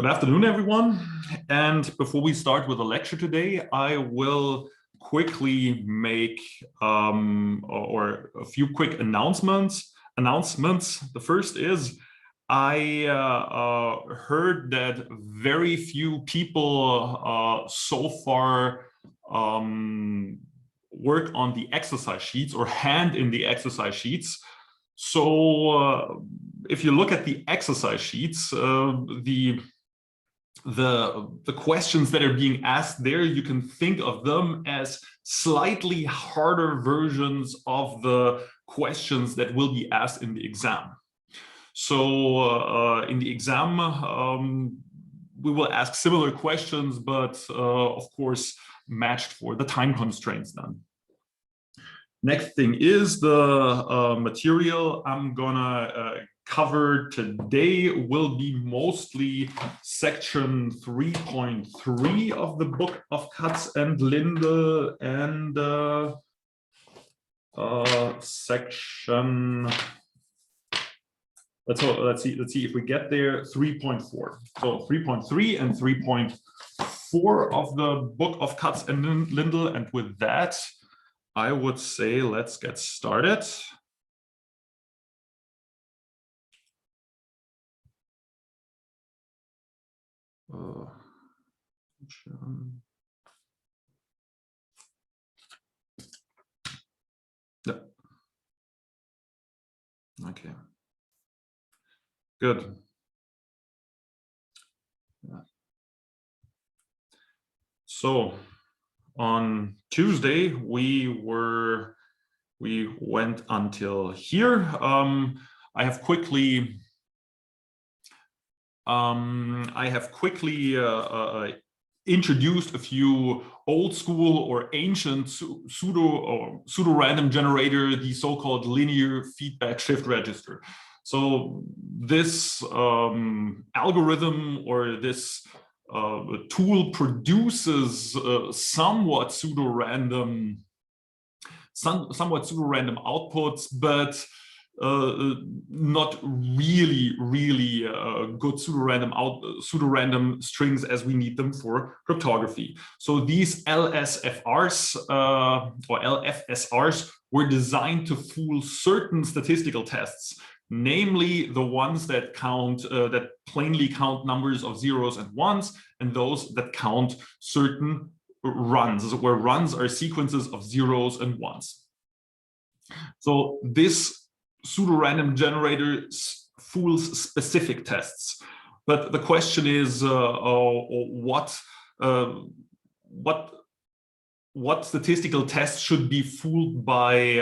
Good afternoon, everyone. And before we start with the lecture today, I will quickly make or a few quick announcements. The first is I heard that very few people so far work on the exercise sheets or hand in the exercise sheets. So if you look at the exercise sheets, the questions that are being asked there, you can think of them as slightly harder versions of the questions that will be asked in the exam. So in the exam, we will ask similar questions, but of course, matched for the time constraints then. Next thing is the material I'm gonna cover today will be mostly section 3.3 of the book of Katz and Linde and section, let's see if we get there, 3.4. So 3.3 and 3.4 of the book of Katz and Linde, and with that, I would say let's get started. Yeah. Okay. Good. Yeah. So on Tuesday we went until here. I have quickly introduced a few old school or ancient pseudo random generator, the so-called linear feedback shift register. So this algorithm or this tool produces somewhat pseudo-random outputs, but not really good pseudo-random strings as we need them for cryptography. So these LSFRs or LFSRs were designed to fool certain statistical tests, namely the ones that count that plainly count numbers of zeros and ones, and those that count certain runs, where runs are sequences of zeros and ones. So this pseudo-random generator fools specific tests, but the question is what statistical tests should be fooled by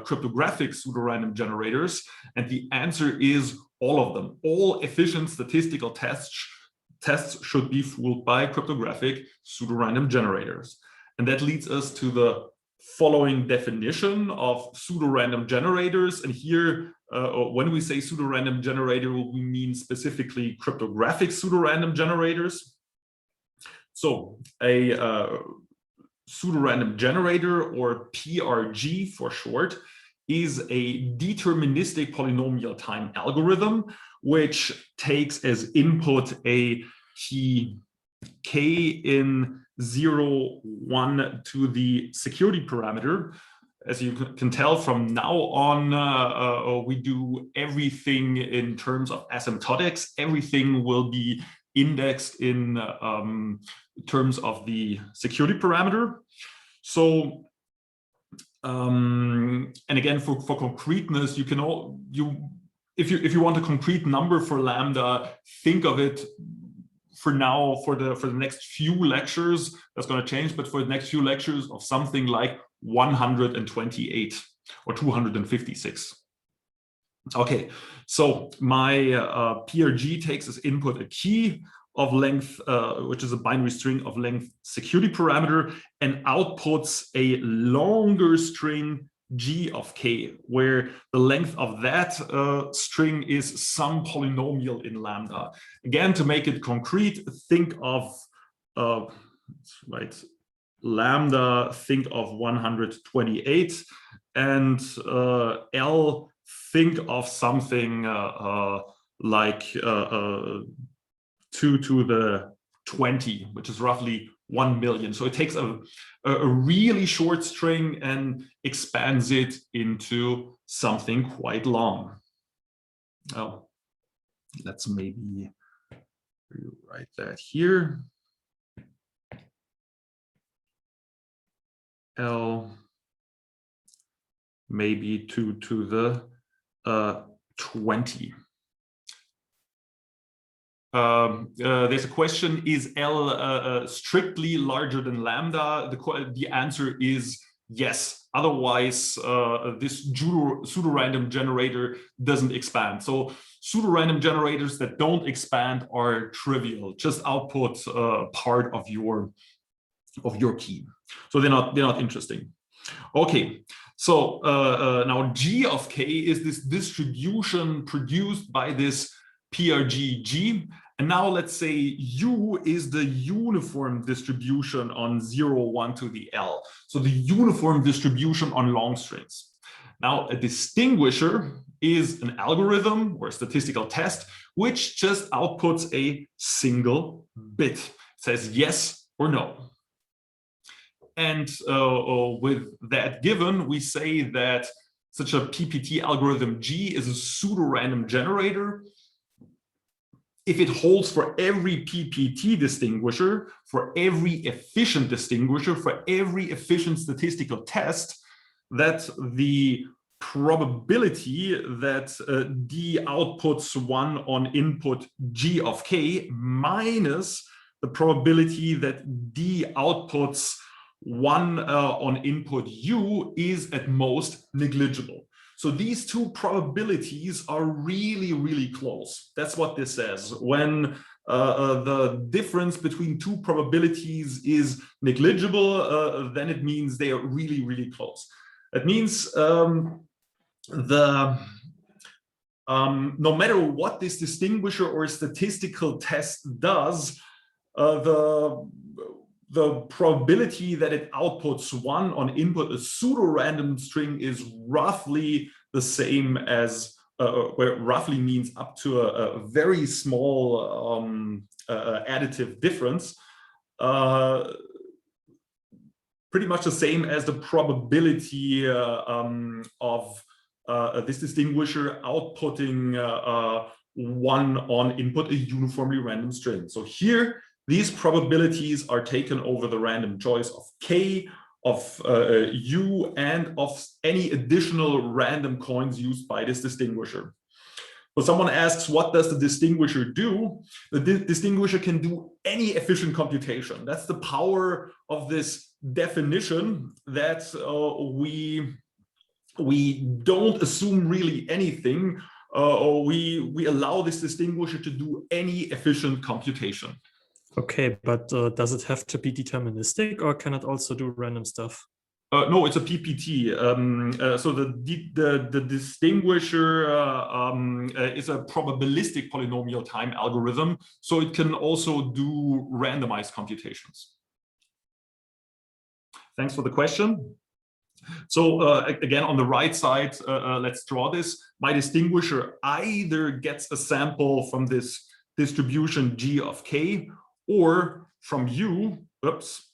cryptographic pseudo-random generators? And the answer is all of them. All efficient statistical tests should be fooled by cryptographic pseudo-random generators. And that leads us to the following definition of pseudo-random generators. And here, when we say pseudo-random generator, we mean specifically cryptographic pseudo-random generators. So a pseudo-random generator, or PRG for short, is a deterministic polynomial time algorithm, which takes as input a key k in 0, 1 to the security parameter. As you can tell, from now on, we do everything in terms of asymptotics. Everything will be indexed in terms of the security parameter. So, and again, for concreteness, you can if you want a concrete number for lambda, think of it for now, for the next few lectures, that's going to change, but for the next few lectures of something like 128 or 256. Okay, so my PRG takes as input a key of length, which is a binary string of length security parameter, and outputs a longer string g of k, where the length of that string is some polynomial in lambda. Again, to make it concrete, think of lambda, think of 128, and L, think of something like 2 to the 20, which is roughly 1 million. So it takes a really short string and expands it into something quite long. Oh, let's maybe rewrite that here. L maybe 2 to the 20. There's a question, is L strictly larger than lambda? The answer is yes. Otherwise, this pseudo-random generator doesn't expand. So pseudo-random generators that don't expand are trivial. Just output part of your key. So they're not interesting. Okay. So now G of k is this distribution produced by this PRG G. And now let's say U is the uniform distribution on 0, 1 to the L. So the uniform distribution on long strings. Now a distinguisher is an algorithm or a statistical test which just outputs a single bit. It says yes or no. And with that given, we say that such a PPT algorithm G is a pseudo-random generator if it holds for every PPT distinguisher, for every efficient distinguisher, for every efficient statistical test, that the probability that D outputs 1 on input G of k minus the probability that D outputs 1 on input U is at most negligible. So these two probabilities are really, really close. That's what this says. When the difference between two probabilities is negligible, then it means they are really, really close. That means no matter what this distinguisher or statistical test does, the probability that it outputs 1 on input a pseudo-random string is roughly the same as, where roughly means up to a very small additive difference, pretty much the same as the probability of this distinguisher outputting 1 on input a uniformly random string. So here, these probabilities are taken over the random choice of k, of U, and of any additional random coins used by this distinguisher. So someone asks, what does the distinguisher do? The distinguisher can do any efficient computation. That's the power of this definition, that we don't assume really anything. We allow this distinguisher to do any efficient computation. Okay, but does it have to be deterministic, or can it also do random stuff? No, it's a PPT. So the distinguisher is a probabilistic polynomial time algorithm, so it can also do randomized computations. Thanks for the question. So again, on the right side, let's draw this. My distinguisher either gets a sample from this distribution G of k, or from U, oops,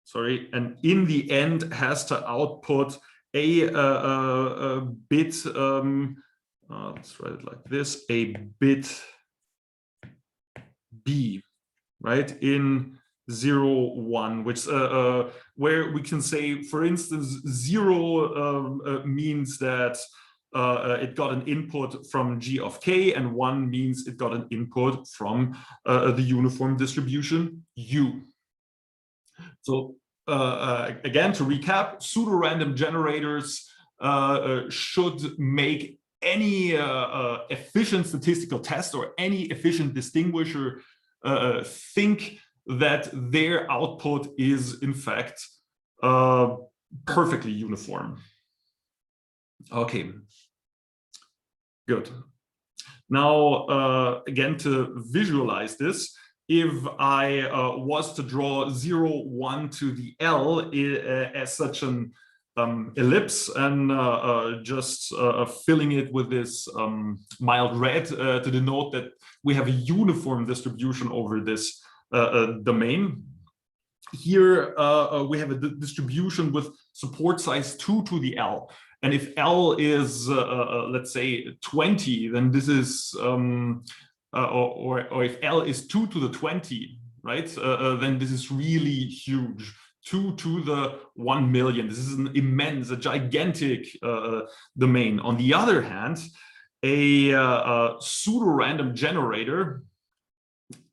sorry, and in the end has to output a bit, let's write it like this, a bit B, right, in 0, 1, which where we can say, for instance, 0 means that it got an input from G of k, and 1 means it got an input from the uniform distribution U. So again, to recap, pseudo-random generators should make any efficient statistical test or any efficient distinguisher think that their output is in fact perfectly uniform. Okay, good. Now, again, to visualize this, if I was to draw 0, 1 to the L as such an ellipse and just filling it with this mild red to denote that we have a uniform distribution over this domain. Here we have a distribution with support size 2 to the L. And if L is, let's say, 20, then this is, or if L is 2 to the 20, right, then this is really huge. 2 to the 1 million. This is an immense, a gigantic domain. On the other hand, a pseudo-random generator,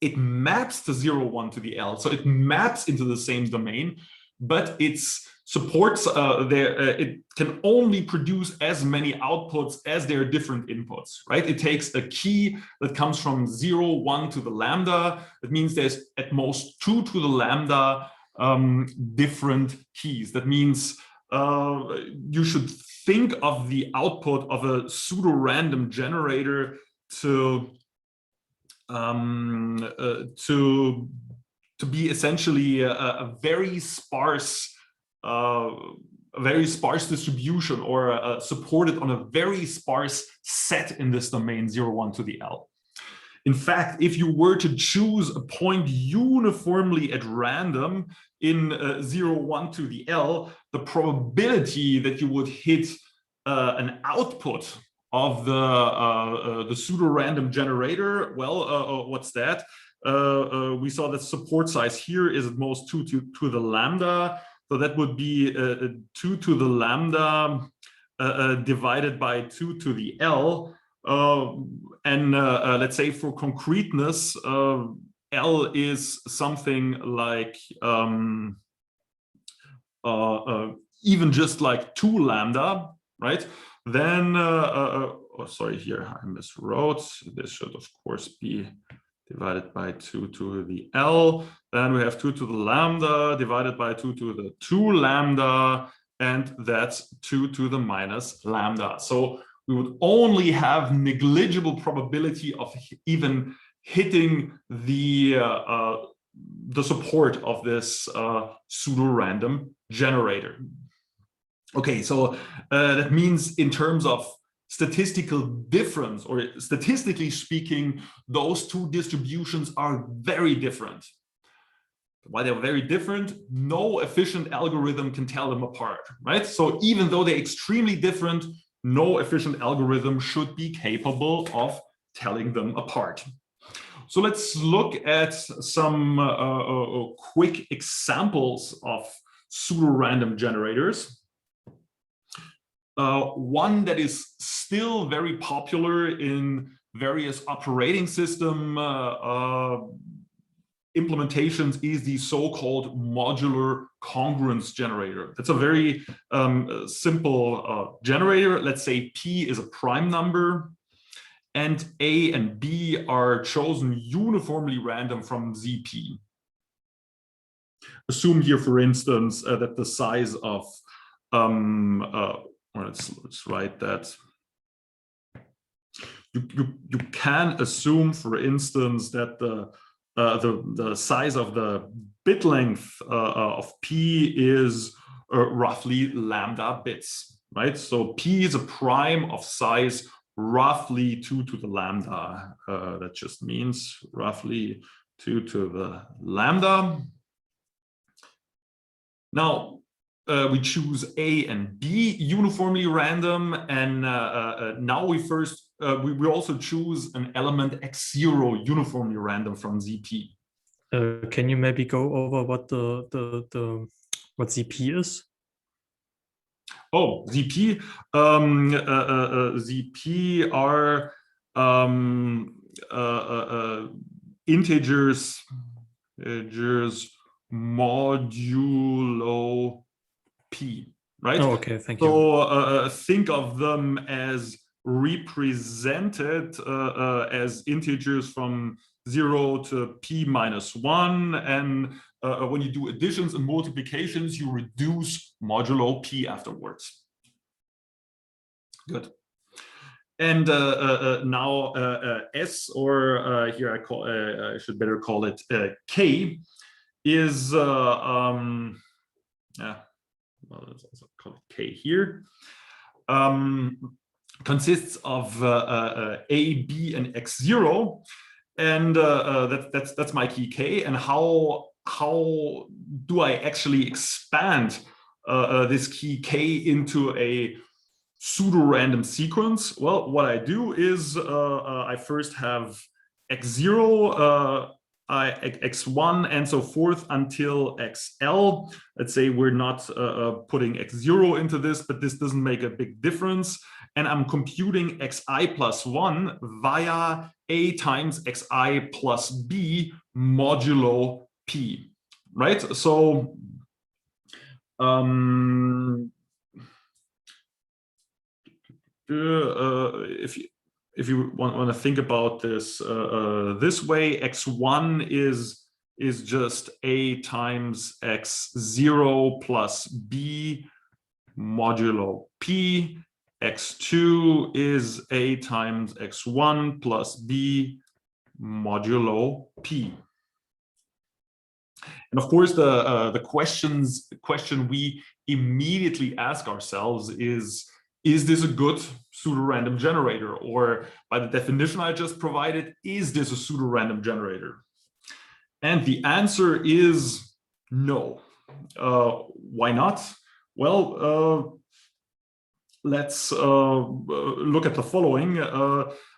it maps to 0, 1 to the L. So it maps into the same domain, but it's supports it can only produce as many outputs as there are different inputs, right? It takes a key that comes from 0, 1 to the lambda. That means there's at most 2 to the lambda different keys. That means you should think of the output of a pseudo-random generator to be essentially a very sparse distribution, or supported on a very sparse set in this domain 0, 1 to the L. In fact, if you were to choose a point uniformly at random in 0, 1 to the L, the probability that you would hit an output of the pseudo-random generator, well, what's that? We saw that support size here is at most 2 to the lambda. So that would be 2 to the lambda divided by 2 to the L. And let's say for concreteness, L is something like even just like 2 lambda, right? Then, oh, sorry, here I miswrote. This should, of course, be divided by 2 to the L. Then we have 2 to the lambda divided by 2 to the 2 lambda, and that's 2 to the minus lambda. So we would only have negligible probability of even hitting the support of this pseudo-random generator. Okay, so that means in terms of statistical difference, or statistically speaking, those two distributions are very different. Why they're very different, no efficient algorithm can tell them apart, right? So even though they're extremely different, no efficient algorithm should be capable of telling them apart. So let's look at some quick examples of pseudo-random generators. One that is still very popular in various operating system implementations is the so-called modular congruence generator. That's a very simple generator. Let's say P is a prime number, and A and B are chosen uniformly random from ZP. Assume here, for instance, that the size of let's write that. You can assume, for instance, that the size of the bit length of P is roughly lambda bits, right? So P is a prime of size roughly 2 to the lambda. That just means roughly 2 to the lambda. Now, we choose A and B uniformly random, and now we also choose an element X0 uniformly random from ZP. Can you maybe go over what what ZP is? Oh, ZP. ZP are integers modulo P, right? Oh, okay, thank you. So think of them as represented as integers from 0 to P minus 1. And when you do additions and multiplications, you reduce modulo P afterwards. Good. And now S, or here I should better call it K, is well, it's also call it K here, consists of A, B, and X0, and that's my key K. And how do I actually expand this key K into a pseudo-random sequence? Well, what I do is I first have X0, X1, and so forth until XL. Let's say we're not putting X0 into this, but this doesn't make a big difference. And I'm computing Xi plus 1 via A times Xi plus B modulo P, right? So if you want to think about this this way, X1 is just A times X0 plus B modulo P. X2 is A times X1 plus B modulo P. And of course, the question we immediately ask ourselves is this a good pseudo-random generator? Or by the definition I just provided, is this a pseudo-random generator? And the answer is no. Why not? Well, let's look at the following.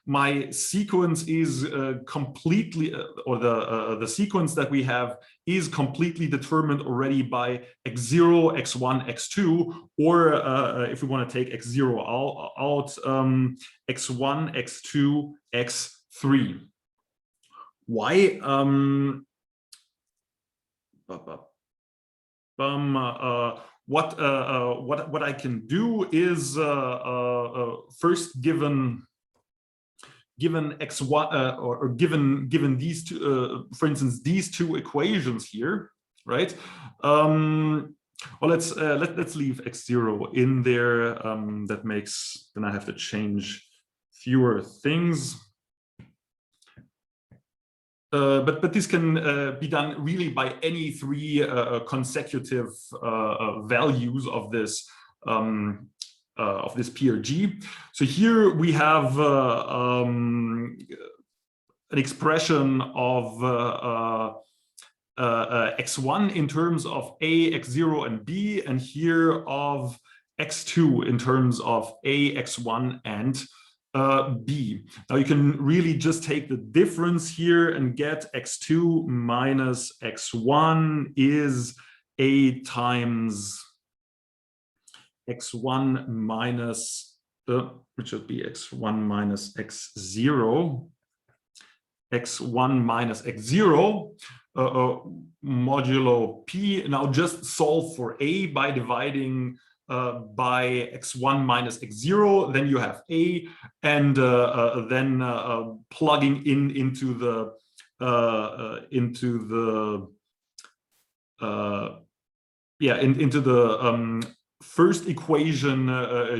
My sequence is completely, or the sequence that we have is completely determined already by X0, X1, X2, or if we want to take X0 out, X1, X2, X3. Why? What I can do is first given X1 or given these two, for instance, these two equations here, right? Well, let's leave X0 in there. That makes, then I have to change fewer things. But this can be done really by any three consecutive values of this PRG. So here we have an expression of X1 in terms of A, X0, and B, and here of X2 in terms of A, X1, and B. Now you can really just take the difference here and get X2 minus X1 is A times X1 minus, which would be X1 minus X0, X1 minus X0 modulo P. Now just solve for A by dividing by X1 minus X0, then you have A, and then plugging into the first equation,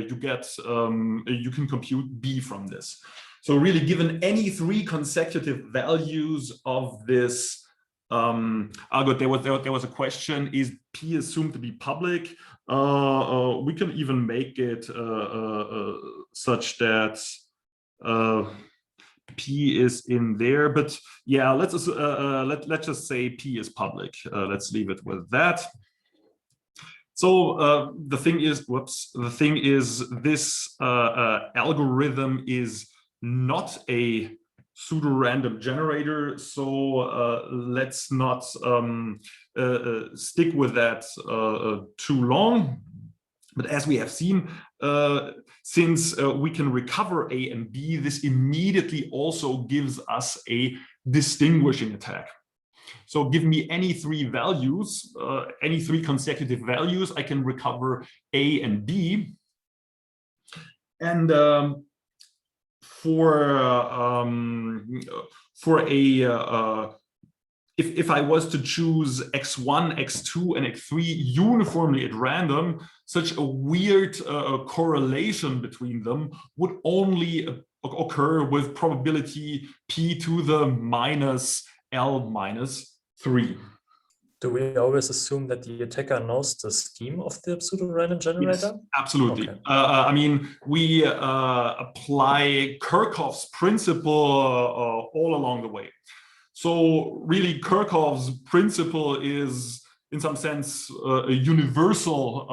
you get you can compute B from this. So really, given any three consecutive values of this, good, there was a question: is P assumed to be public? We can even make it such that P is in there. But yeah, let's just say P is public. Let's leave it with that. So the thing is, this algorithm is not a pseudo-random generator, so let's not stick with that too long. But as we have seen, since we can recover A and B, this immediately also gives us a distinguishing attack. So give me any three values, any three consecutive values, I can recover A and B. And if I was to choose X1, X2, and X3 uniformly at random, such a weird correlation between them would only occur with probability P to the minus L minus 3. Do we always assume that the attacker knows the scheme of the pseudo-random generator? Yes, absolutely. Okay. I mean, we apply Kirchhoff's principle all along the way. So really, Kirchhoff's principle is, in some sense, a universal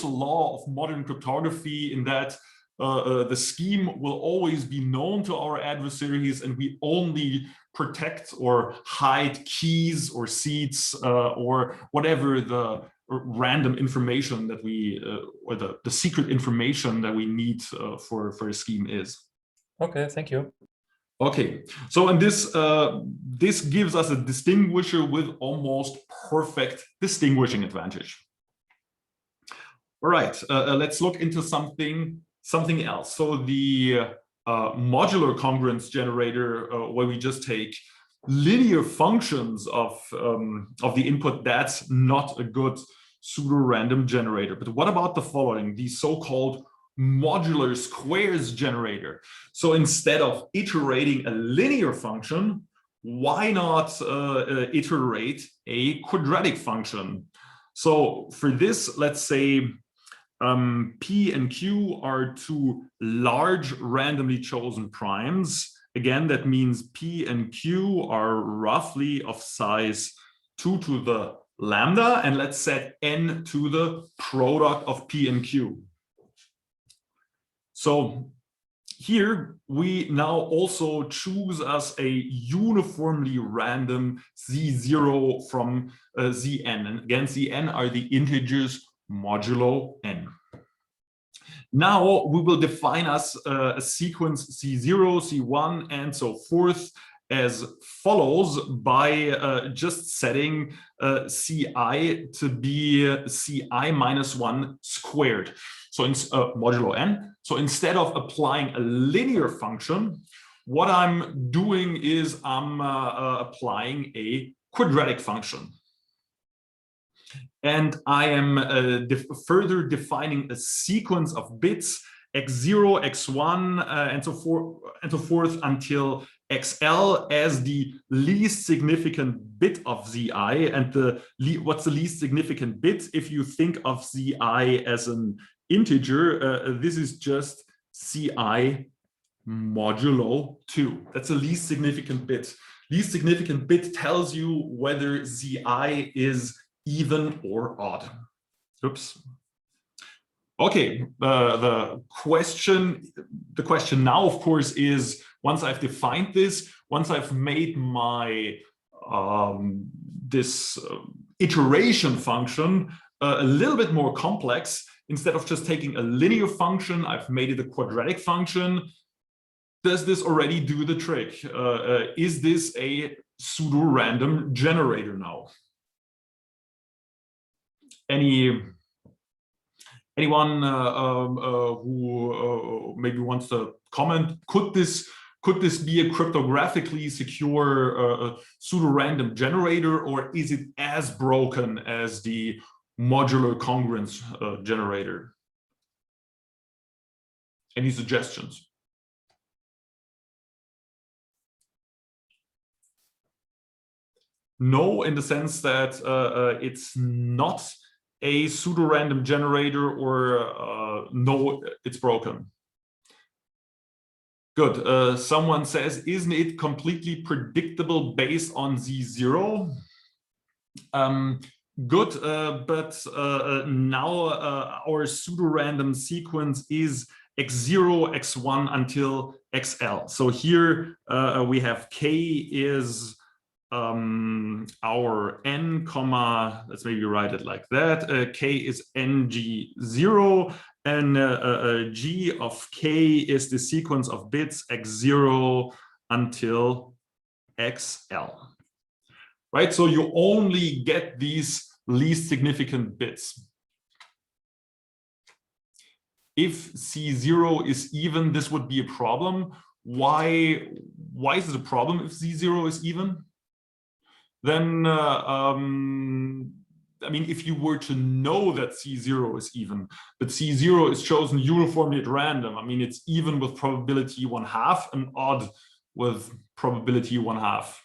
law of modern cryptography, in that the scheme will always be known to our adversaries, and we only protect or hide keys or seeds or whatever the random information that we or the secret information that we need for a scheme is. Okay, thank you. Okay, so in this this gives us a distinguisher with almost perfect distinguishing advantage. All right, let's look into something else. So the modular congruence generator, where we just take linear functions of the input, that's not a good pseudo-random generator. But what about the following, the so-called modular squares generator? So instead of iterating a linear function, why not iterate a quadratic function? So for this, let's say P and Q are two large randomly chosen primes. Again, that means P and Q are roughly of size 2 to the lambda, and let's set n to the product of P and Q. So here we now also choose us a uniformly random Z0 from Zn. And again, Zn are the integers modulo n. Now we will define us a sequence C0, C1, and so forth as follows by just setting Ci to be Ci minus 1 squared. So in modulo n. So instead of applying a linear function, what I'm doing is I'm applying a quadratic function. And I am further defining a sequence of bits x0, x1, and so forth until xl as the least significant bit of Zi. And what's the least significant bit? If you think of Zi as an integer, this is just Ci modulo 2. That's the least significant bit. Least significant bit tells you whether Zi is even or odd. Oops. Okay, the question now, of course, is, once I've defined this, once I've made my this iteration function a little bit more complex, instead of just taking a linear function, I've made it a quadratic function. Does this already do the trick? Is this a pseudo-random generator now? Anyone who maybe wants to comment? Could this be a cryptographically secure pseudo-random generator, or is it as broken as the modular congruence generator? Any suggestions? No, in the sense that it's not a pseudo-random generator, or no, it's broken. Good. Someone says, isn't it completely predictable based on Z0? Good, but now our pseudo-random sequence is x0, x1 until xl. So here we have k is our n comma, let's maybe write it like that, k is ng0, and g of k is the sequence of bits x0 until xl. Right, so you only get these least significant bits. If C0 is even, this would be a problem. Why is it a problem if Z0 is even? Then, I mean, if you were to know that C0 is even, but C0 is chosen uniformly at random, I mean, it's even with probability 1/2 and odd with probability 1/2.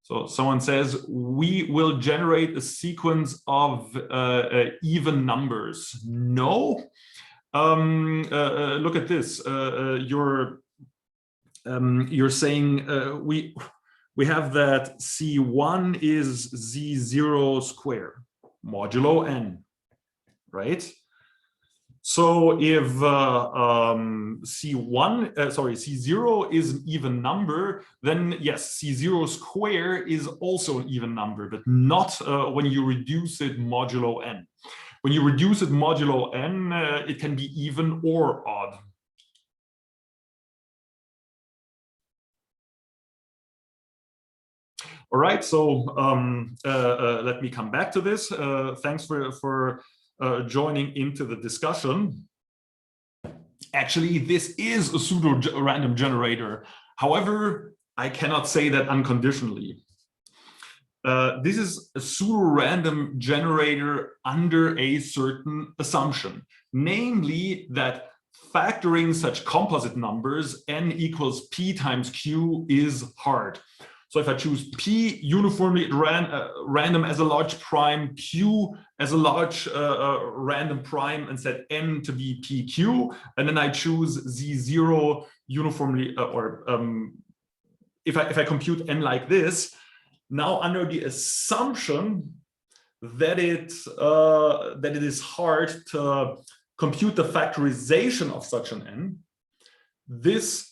So someone says, we will generate a sequence of even numbers. No. Look at this. You're saying we have that C1 is Z0 square modulo n, right? So if C0 is an even number, then yes, C0 square is also an even number, but not when you reduce it modulo n. When you reduce it modulo n, it can be even or odd. All right, so let me come back to this. Thanks for joining into the discussion. Actually, this is a pseudo-random generator. However, I cannot say that unconditionally. This is a pseudo-random generator under a certain assumption, namely that factoring such composite numbers n equals p times q is hard. So if I choose p uniformly at random as a large prime, q as a large random prime, and set n to be pq, and then I choose z0 uniformly, if I compute n like this, now under the assumption that it is hard to compute the factorization of such an n, this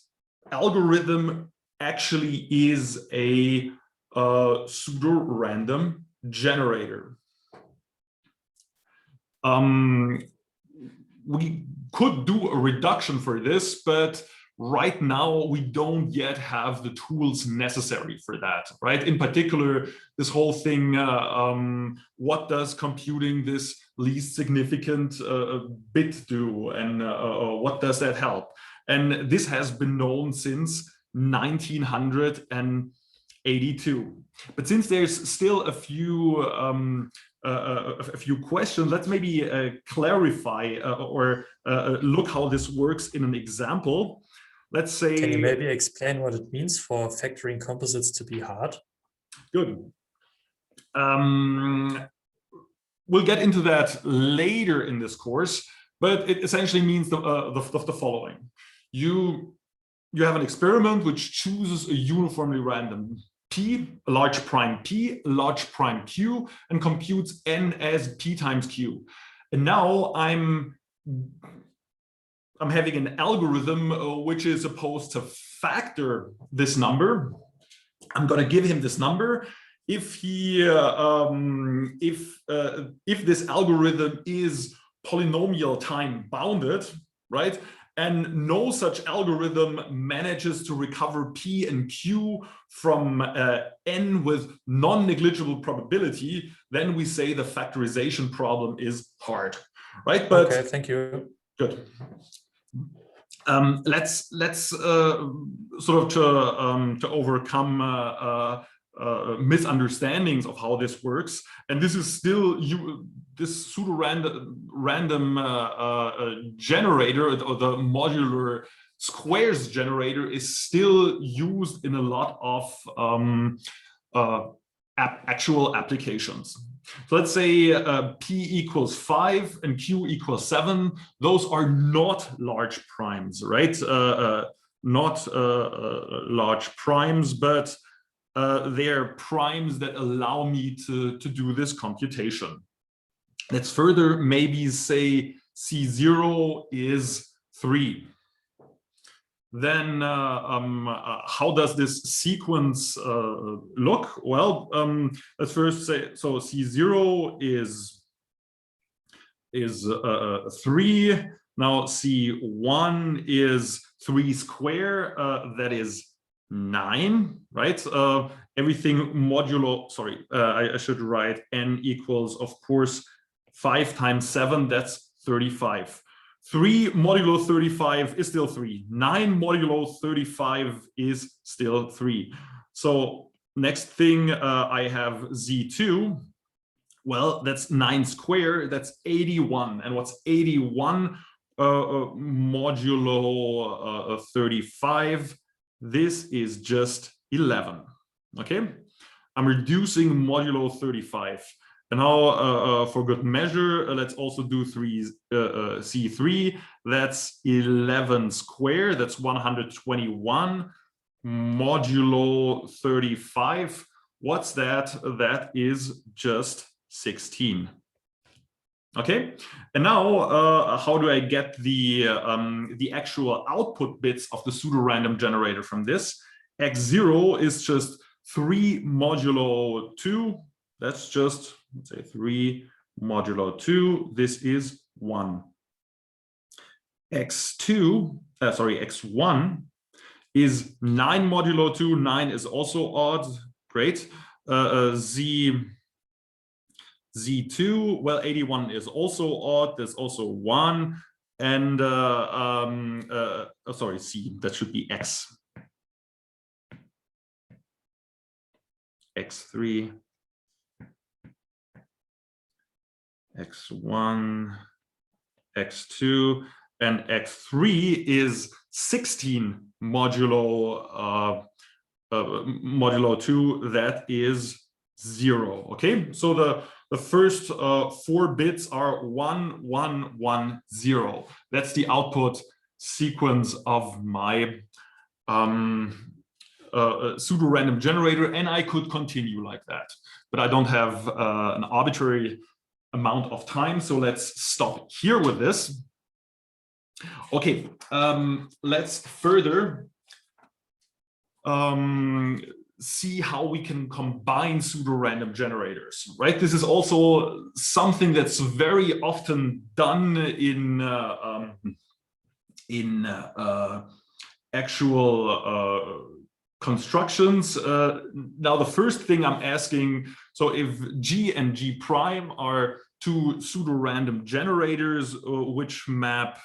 algorithm actually is a pseudo-random generator. We could do a reduction for this, but right now we don't yet have the tools necessary for that, right? In particular, this whole thing, what does computing this least significant bit do, and what does that help? And this has been known since 1982. But since there's still a few questions, let's maybe clarify or look how this works in an example. Let's say. Can you maybe explain what it means for factoring composites to be hard? Good. We'll get into that later in this course, but it essentially means the following. You have an experiment which chooses a uniformly random p, a large prime p, a large prime q, and computes n as p times q. And now I'm having an algorithm which is supposed to factor this number. I'm going to give him this number. If this algorithm is polynomial time bounded, right? And no such algorithm manages to recover p and q from n with non-negligible probability, then we say the factorization problem is hard, right? But okay, thank you. Good. Let's sort of to overcome misunderstandings of how this works, and this is still this pseudo-random generator, or the modular squares generator, is still used in a lot of actual applications. So let's say p equals 5 and q equals 7. Those are not large primes, right? Not large primes, but they're primes that allow me to do this computation. Let's further maybe say C0 is 3. Then how does this sequence look? Well, let's first say, so C0 is 3. Now C1 is 3 square, that is 9, right? Everything modulo, sorry, I should write n equals, of course, 5 times 7, that's 35. 3 modulo 35 is still 3. 9 modulo 35 is still 3. So next thing, I have Z2. Well, that's 9 square, that's 81. And what's 81 modulo 35? This is just 11. Okay. I'm reducing modulo 35. And now for good measure, let's also do C3. That's 11 squared. That's 121 modulo 35. What's that? That is just 16. Okay, and now how do I get the actual output bits of the pseudo-random generator from this? X0 is just 3 modulo 2. That's just, let's say, 3 modulo 2. This is 1. X1 is 9 modulo 2. 9 is also odd. Great. Z2, well, 81 is also odd. There's also 1. And, sorry, C, that should be X. X3, X1, X2, and X3 is 16 modulo modulo 2. That is 0. Okay, so the first 4 bits are 1, 1, 1, 0. That's the output sequence of my pseudo-random generator, and I could continue like that, but I don't have an arbitrary amount of time, so let's stop here with this. Okay, let's further see how we can combine pseudo-random generators, right? This is also something that's very often done in actual constructions. Now, the first thing I'm asking, so if G and G prime are 2 pseudo-random generators which map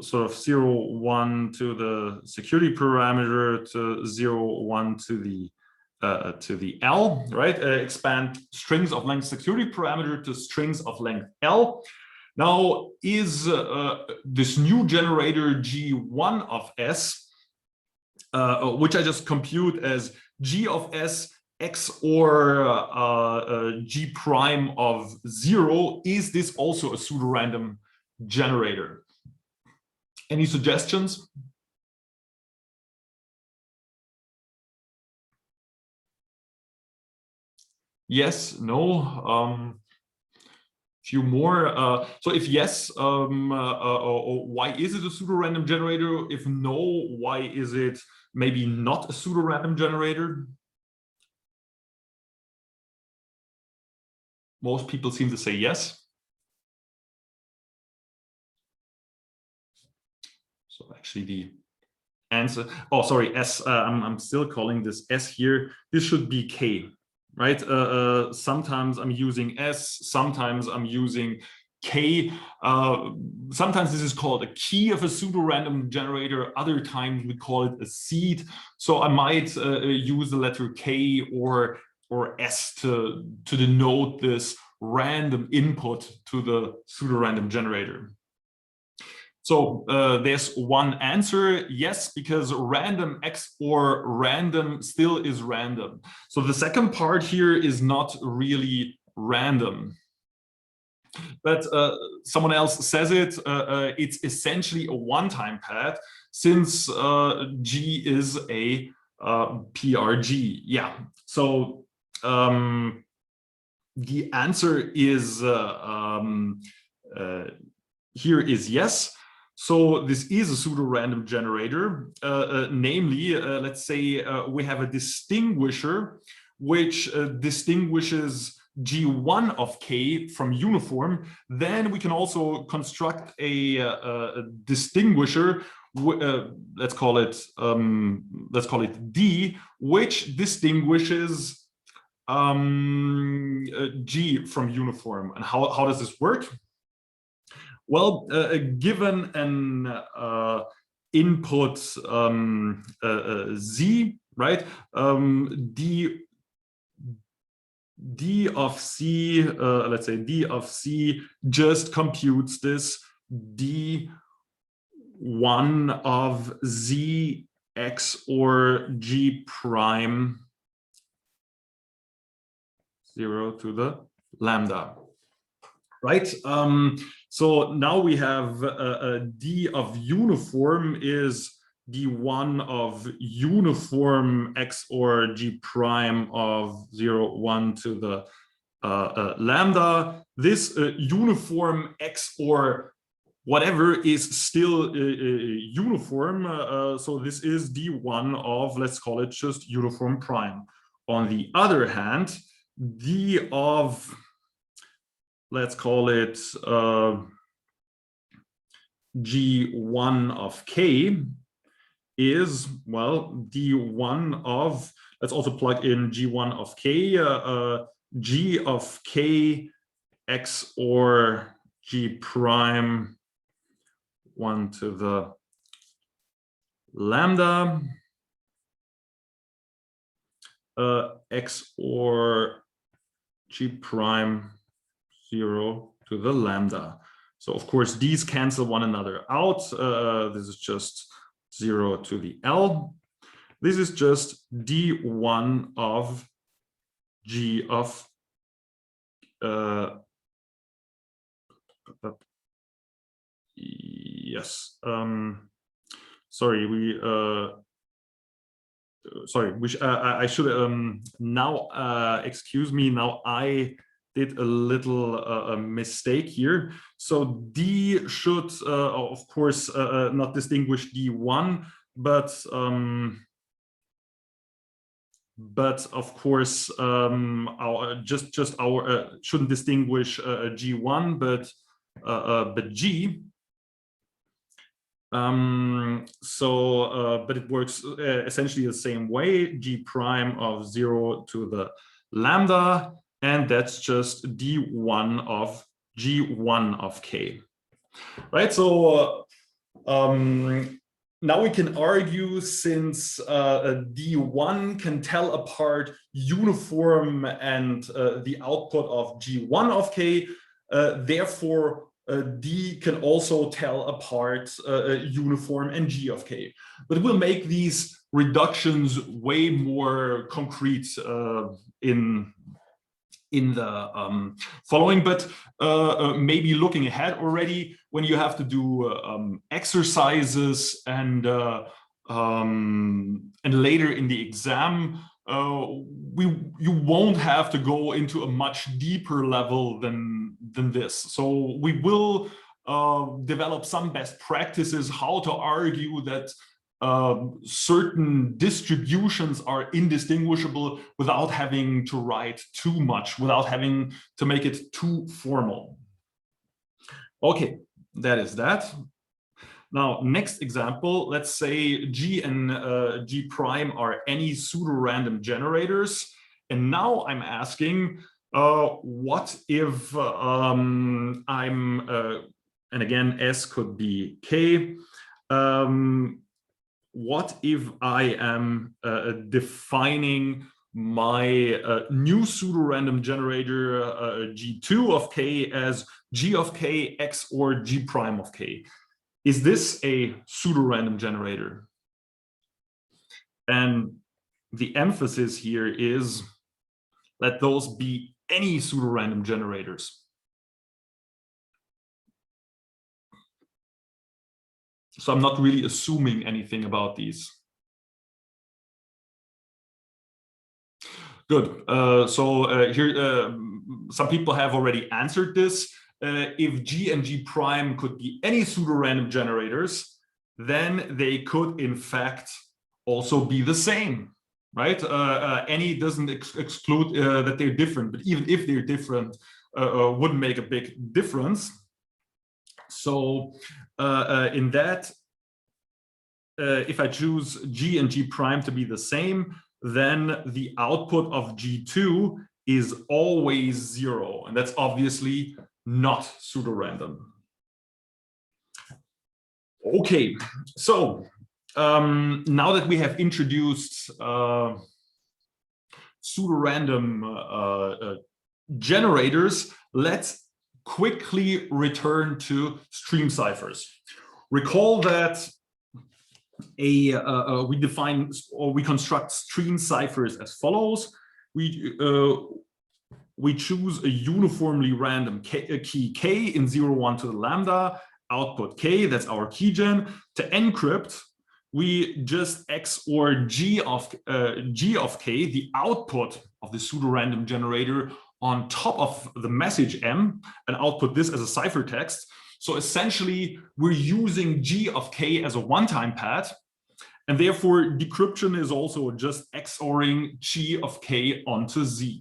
sort of 0, 1 to the security parameter to 0, 1 to the L, right? Expand strings of length security parameter to strings of length L. Now, is this new generator G1 of S, which I just compute as G of S XOR G prime of 0, is this also a pseudo-random generator? Any suggestions? Yes, no, few more. So if yes, why is it a pseudo-random generator? If no, why is it maybe not a pseudo-random generator? Most people seem to say yes. So actually the answer, oh, sorry, S, I'm still calling this S here. This should be K, right? Sometimes I'm using S, sometimes I'm using K. Sometimes this is called a key of a pseudo-random generator. Other times we call it a seed. So I might use the letter K or S to denote this random input to the pseudo-random generator. So there's one answer, yes, because random XOR random still is random. So the second part here is not really random. But someone else says it, it's essentially a one-time pad since G is a PRG. Yeah, so the answer is here is yes. So this is a pseudo-random generator, namely, let's say we have a distinguisher which distinguishes G1 of K from uniform. Then we can also construct a distinguisher, let's call it D, which distinguishes G from uniform. And how does this work? Well, given an input Z, right? D of C, let's say D of C just computes this D one of Z XOR G prime 0 to the lambda, right? So now we have D of uniform is D1 of uniform XOR G prime of 0, 1 to the lambda. This uniform XOR whatever is still uniform. So this is D1 of, let's call it just uniform prime. On the other hand, D of, let's call it G1 of K is, well, D1 of, let's also plug in G1 of K, G of K XOR G prime 1 to the lambda XOR G prime 0 to the lambda. So of course these cancel one another out. This is just 0 to the L. This is just D1 of G of yes. Sorry, I should now excuse me. Now I did a little mistake here. So D should of course not distinguish D1, but of course our shouldn't distinguish G1, but G. But it works essentially the same way, G prime of 0 to the lambda, and that's just D1 of G1 of K, right? So now we can argue, since D1 can tell apart uniform and the output of G1 of K, therefore D can also tell apart uniform and G of K. But we'll make these reductions way more concrete in the following, but maybe looking ahead already, when you have to do exercises and later in the exam, you won't have to go into a much deeper level than this. So we will develop some best practices how to argue that certain distributions are indistinguishable without having to write too much, without having to make it too formal. Okay, that is that. Now, next example, let's say G and G prime are any pseudo-random generators. And now I'm asking, what if and again, S could be K. What if I am defining my new pseudo-random generator G2 of K as G of K XOR G prime of K? Is this a pseudo-random generator? And the emphasis here is, let those be any pseudo-random generators. So I'm not really assuming anything about these. Good. Here, some people have already answered this. If G and G prime could be any pseudo-random generators, then they could in fact also be the same, right? Any doesn't exclude that they're different, but even if they're different, wouldn't make a big difference. So in that, if I choose G and G prime to be the same, then the output of G2 is always 0, and that's obviously not pseudo-random. Okay, so now that we have introduced pseudo-random generators, let's quickly return to stream ciphers. Recall that we define or we construct stream ciphers as follows. We choose a uniformly random key k in 0, 1 to the lambda, output k, that's our keygen. To encrypt, we just XOR g of k, the output of the pseudorandom generator, on top of the message m, and output this as a ciphertext. So essentially, we're using g of k as a one-time pad, and therefore decryption is also just XORing g of k onto z.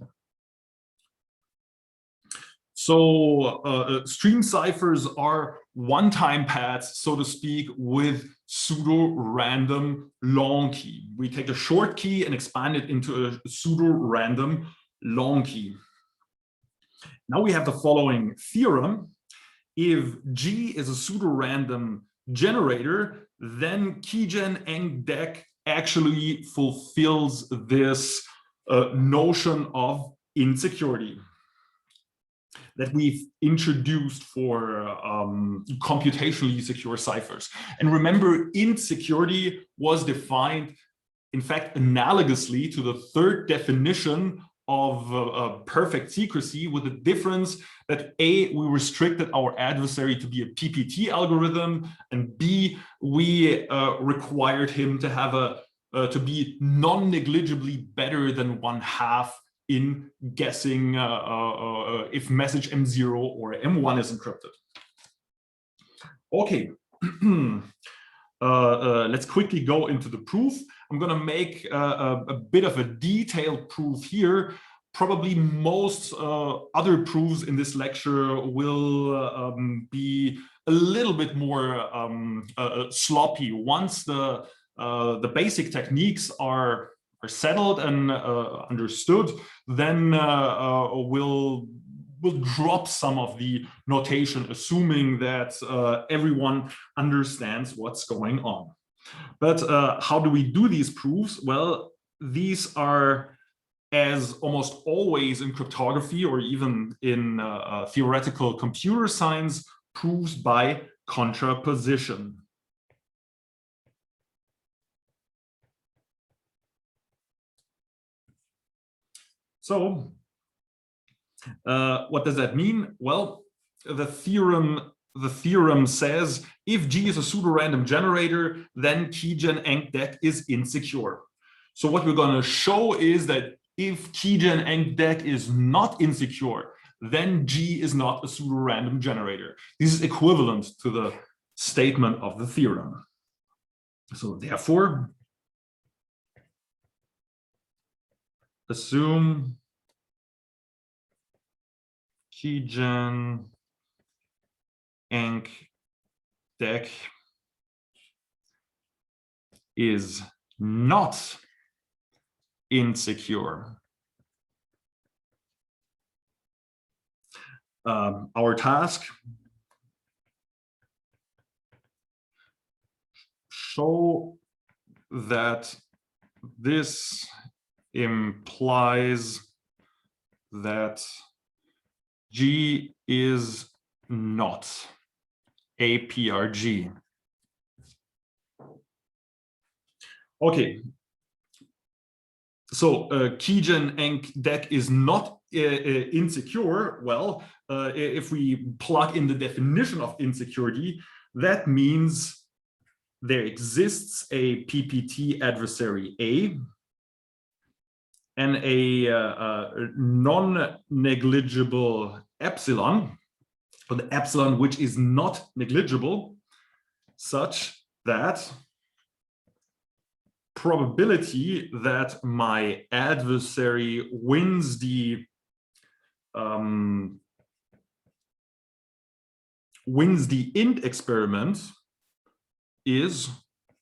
So stream ciphers are one-time pads, so to speak, with pseudo-random long key. We take a short key and expand it into a pseudo-random long key. Now we have the following theorem. If G is a pseudo-random generator, then keygen ENC-DEC actually fulfills this notion of insecurity that we've introduced for computationally secure ciphers. And remember, insecurity was defined, in fact, analogously to the third definition of perfect secrecy, with the difference that A, we restricted our adversary to be a PPT algorithm, and B, we required him to have to be non-negligibly better than 1/2 in guessing if message M0 or M1 is encrypted. Okay, let's quickly go into the proof. I'm going to make a bit of a detailed proof here. Probably most other proofs in this lecture will be a little bit more sloppy. Once the basic techniques are settled and understood, then we'll drop some of the notation, assuming that everyone understands what's going on. But how do we do these proofs? Well, these are, as almost always in cryptography or even in theoretical computer science, proofs by contraposition. So what does that mean? Well, the theorem says if G is a pseudo-random generator, then keygen ENC-DEC is insecure. So what we're going to show is that if keygen ENC-DEC is not insecure, then G is not a pseudo-random generator. This is equivalent to the statement of the theorem. So therefore, assume keygen ENC-DEC is not insecure. Our task: show that this implies that G is not a PRG. Okay. So keygen ENC-DEC is not insecure. Well, if we plug in the definition of insecurity, that means there exists a PPT adversary A and a non-negligible epsilon, or the epsilon which is not negligible, such that probability that my adversary wins the int experiment is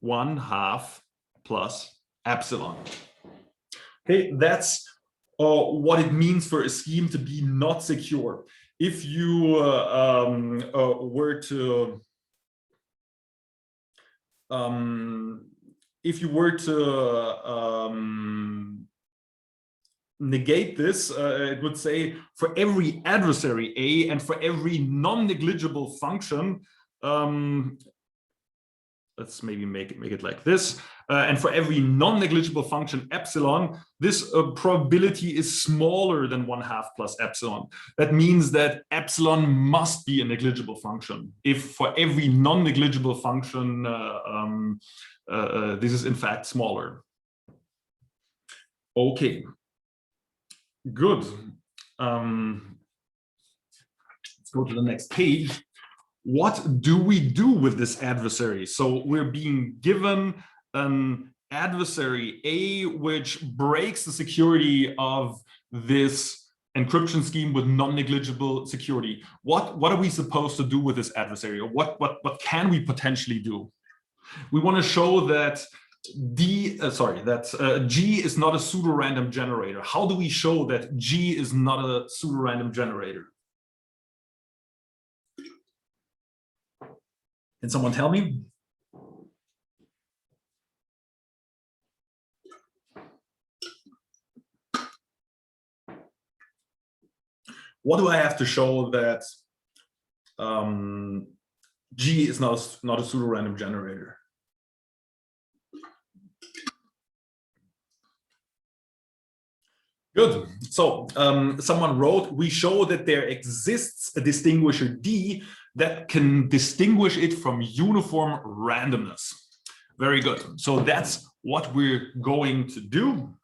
1/2 plus epsilon. Okay, that's what it means for a scheme to be not secure. If you were to negate this, it would say for every adversary A and for every non-negligible function, let's maybe make it like this. And for every non-negligible function epsilon, this probability is smaller than 1/2 plus epsilon. That means that epsilon must be a negligible function. If for every non-negligible function, this is in fact smaller. Okay, good. Let's go to the next page. What do we do with this adversary? So we're being given an adversary A, which breaks the security of this encryption scheme with non-negligible security. What are we supposed to do with this adversary? Or what can we potentially do? We want to show that G is not a pseudo-random generator. How do we show that G is not a pseudo-random generator? Can someone tell me? What do I have to show that G is not a pseudo-random generator? Good. So someone wrote, we show that there exists a distinguisher D that can distinguish it from uniform randomness. Very good. So that's what we're going to do.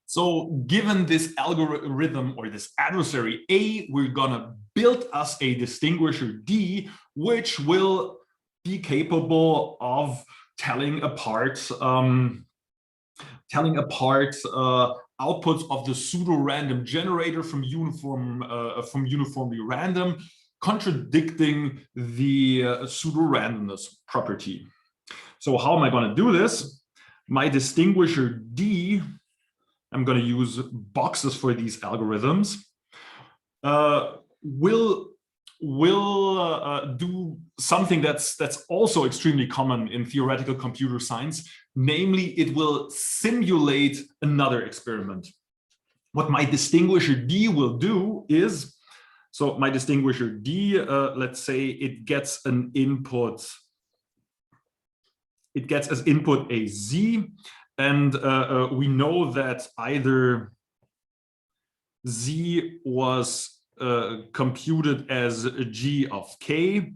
So given this algorithm or this adversary A, we're gonna build us a distinguisher D, which will be capable of telling apart outputs of the pseudo-random generator from uniformly random, contradicting the pseudo-randomness property. So how am I going to do this? My distinguisher D, I'm going to use boxes for these algorithms, will do something that's also extremely common in theoretical computer science. Namely, it will simulate another experiment. What my distinguisher D will do is, so my distinguisher D, let's say it gets an input, it gets as input a Z, and we know that either Z was computed as a G of K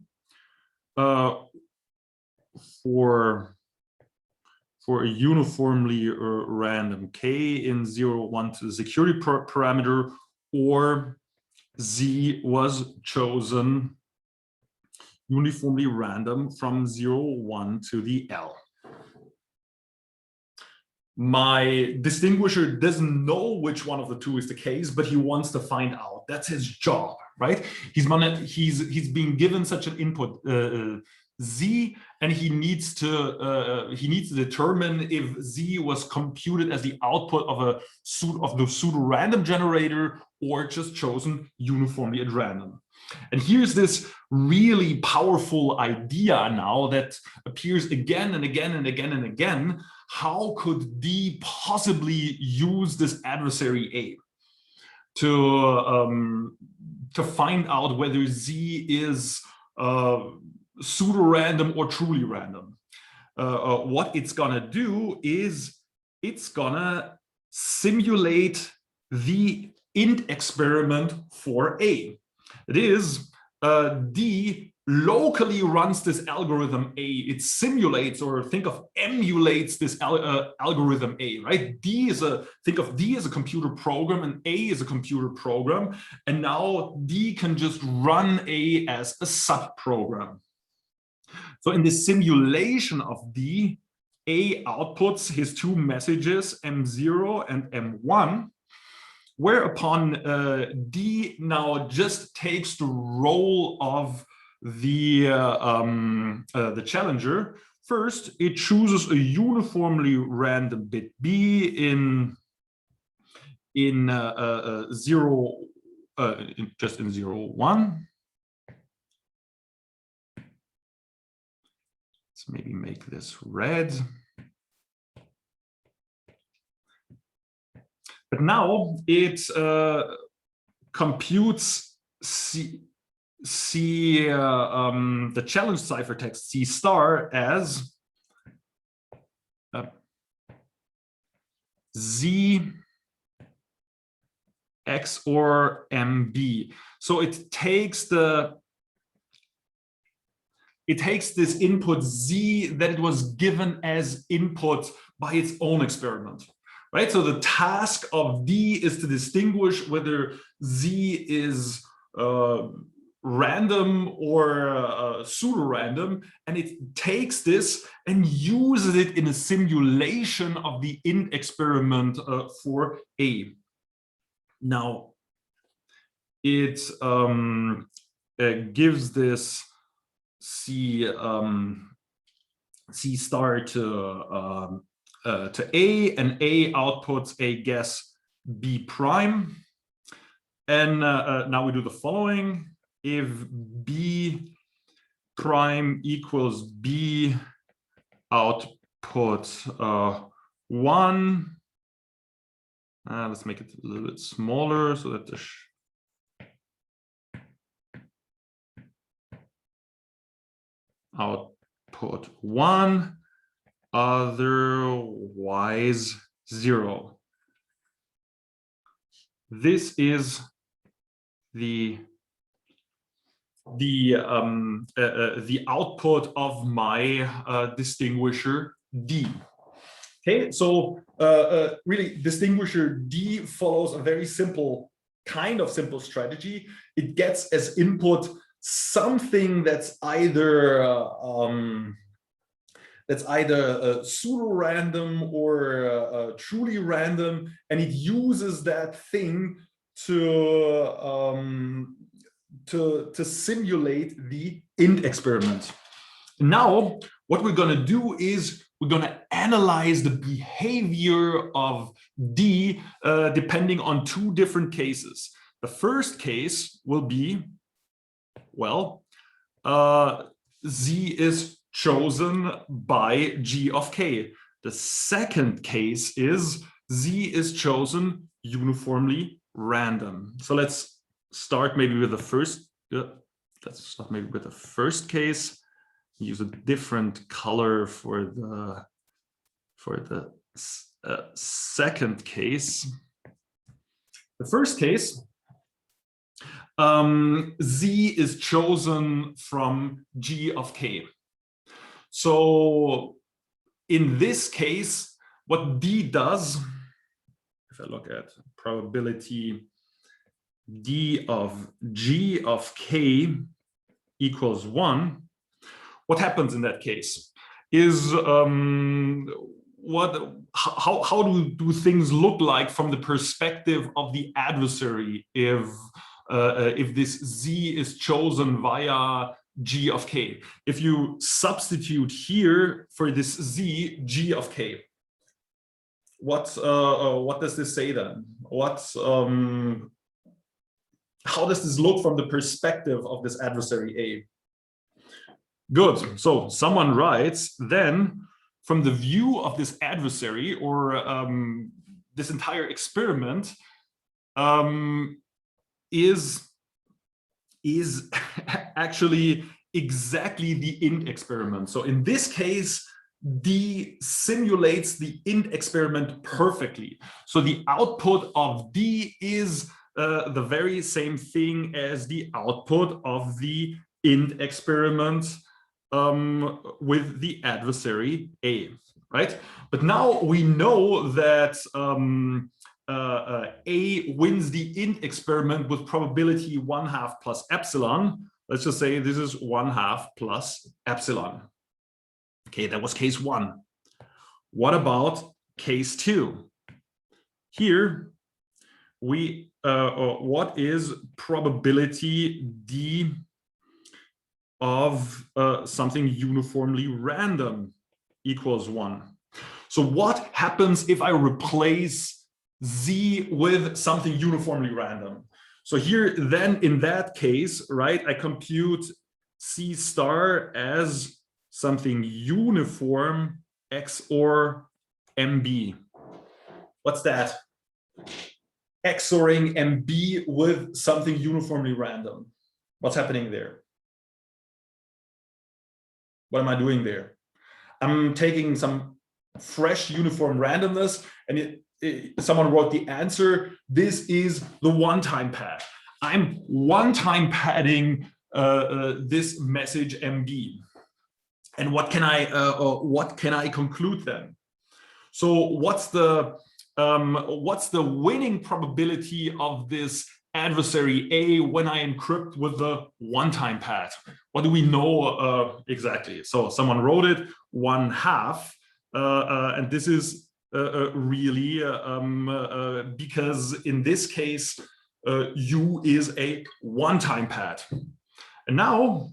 for a uniformly random K in 0, 1 to the security parameter, or Z was chosen uniformly random from 0, 1 to the L. My distinguisher doesn't know which one of the two is the case, but he wants to find out. That's his job, right? He's being given such an input Z, and he needs to determine if Z was computed as the output of the pseudo-random generator or just chosen uniformly at random. And here's this really powerful idea now that appears again and again and again and again. How could D possibly use this adversary A to find out whether Z is pseudo-random or truly random? What it's gonna do is it's gonna simulate the int experiment for A. It is D locally runs this algorithm A. It simulates, or think of emulates this algorithm A, right? Think of D as a computer program and A as a computer program. And now D can just run A as a subprogram. So in this simulation of D, A outputs his two messages, M0 and M1, whereupon D now just takes the role of the challenger. First, it chooses a uniformly random bit B in 0, just in 0, 1. Let's maybe make this red. But now it computes C, the challenge ciphertext C star as Z XOR MB. So it takes this input Z that it was given as input by its own experiment, right? So the task of D is to distinguish whether Z is random or pseudo-random, and it takes this and uses it in a simulation of the int experiment for A. Now, it gives this C star to A, and A outputs a guess B prime. And now we do the following. If B prime equals B, output 1. Let's make it a little bit smaller so that the output 1, otherwise 0. This is the output of my distinguisher D. Okay, so really distinguisher D follows a very simple strategy. It gets as input something that's either pseudo-random or truly random, and it uses that thing to simulate the int experiment. Now, what we're going to do is we're going to analyze the behavior of D depending on two different cases. The first case will be, well, Z is chosen by G of K. The second case is Z is chosen uniformly random. So let's start maybe with the first case. Use a different color for the second case. The first case, Z is chosen from G of K. So in this case, what D does, if I look at probability D of G of K equals 1, what happens in that case is how do things look like from the perspective of the adversary if this Z is chosen via G of K? If you substitute here for this Z, G of K, what does this say then? How does this look from the perspective of this adversary A? Good. So someone writes, then from the view of this adversary or this entire experiment is actually exactly the int experiment. So in this case, D simulates the int experiment perfectly. So the output of D is the very same thing as the output of the int experiment with the adversary A, right? But now we know that A wins the int experiment with probability 1/2 plus epsilon. Let's just say this is 1/2 plus epsilon. Okay, that was case 1. What about case 2? Here, what is probability D of something uniformly random equals 1? So what happens if I replace Z with something uniformly random? So here, then in that case, right, I compute C star as something uniform XOR MB. What's that? XORing MB with something uniformly random. What's happening there? What am I doing there? I'm taking some fresh uniform randomness, and someone wrote the answer. This is the one-time pad. I'm one-time padding this message MB. And what can I conclude then? So what's the winning probability of this adversary A when I encrypt with the one-time pad? What do we know exactly? So someone wrote it 1/2, and this is really because in this case U is a one-time pad. And now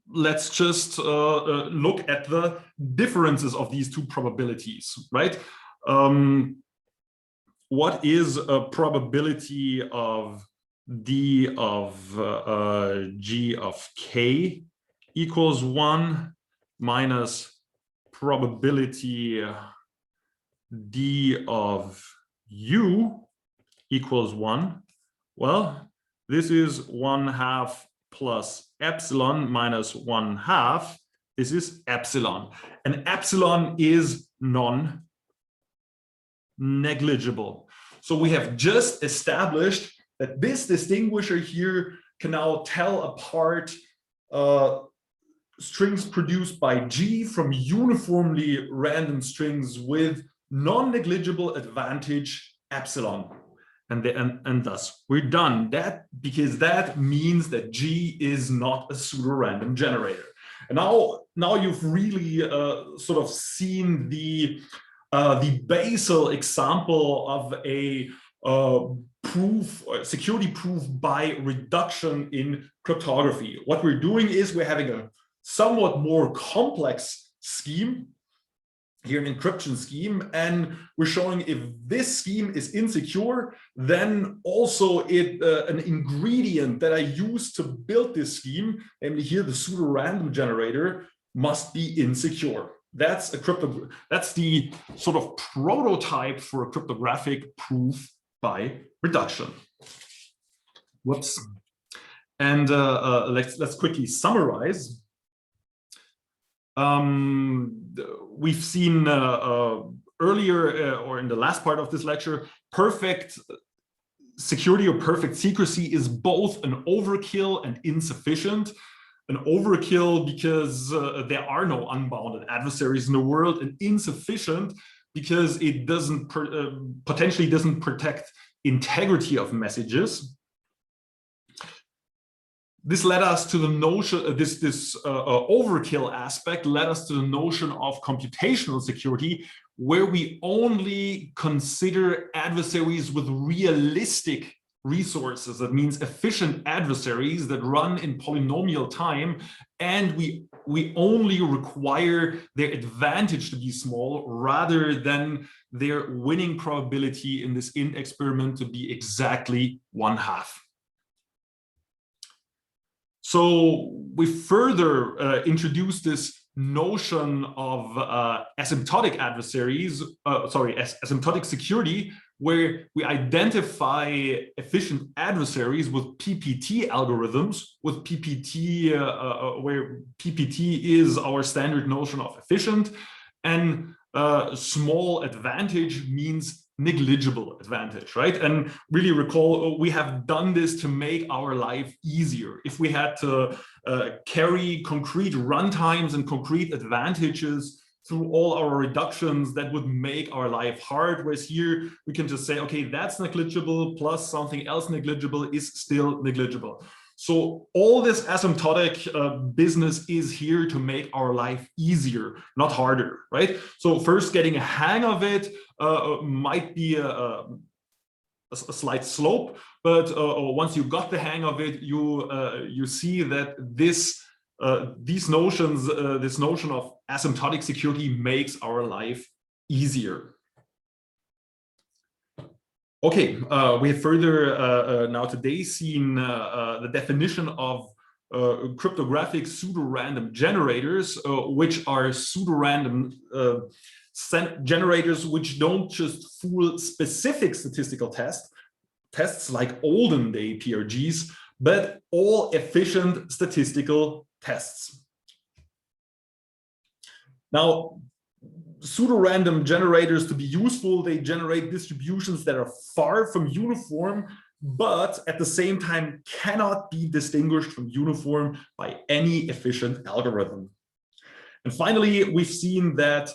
let's just look at the differences of these two probabilities, right? What is a probability of D of G of K equals 1 minus probability D of U equals 1? Well, this is 1/2 plus epsilon minus 1/2. This is epsilon, and epsilon is non-negligible. So we have just established that this distinguisher here can now tell apart strings produced by G from uniformly random strings with non-negligible advantage epsilon. And thus we're done. That because that means that G is not a pseudo-random generator. And now you've really sort of seen the basal example of a security proof by reduction in cryptography. What we're doing is we're having a somewhat more complex scheme here, an encryption scheme, and we're showing if this scheme is insecure, then also an ingredient that I use to build this scheme, namely here the pseudo-random generator, must be insecure. That's the sort of prototype for a cryptographic proof by reduction. Whoops. And let's quickly summarize. We've seen earlier or in the last part of this lecture, perfect security or perfect secrecy is both an overkill and insufficient. An overkill because there are no unbounded adversaries in the world, and insufficient because it doesn't potentially doesn't protect integrity of messages. This led us to the notion, this overkill aspect led us to the notion of computational security, where we only consider adversaries with realistic resources. That means efficient adversaries that run in polynomial time, and we only require their advantage to be small rather than their winning probability in this int experiment to be exactly 1/2. So we further introduced this notion of asymptotic adversaries, asymptotic security, where we identify efficient adversaries with PPT algorithms, with PPT, where PPT is our standard notion of efficient, and small advantage means negligible advantage, right? And really recall, we have done this to make our life easier. If we had to carry concrete runtimes and concrete advantages through all our reductions, that would make our life hard. Whereas here we can just say, okay, that's negligible plus something else negligible is still negligible. So all this asymptotic business is here to make our life easier, not harder, right? So first getting a hang of it might be a slight slope, but once you got the hang of it, you see that this notion of asymptotic security makes our life easier. Okay, we have further now today seen the definition of cryptographic pseudo-random generators, which are pseudo-random generators which don't just fool specific statistical tests, tests like olden day PRGs, but all efficient statistical tests. Now, pseudorandom generators, to be useful, they generate distributions that are far from uniform, but at the same time cannot be distinguished from uniform by any efficient algorithm. And finally, we've seen that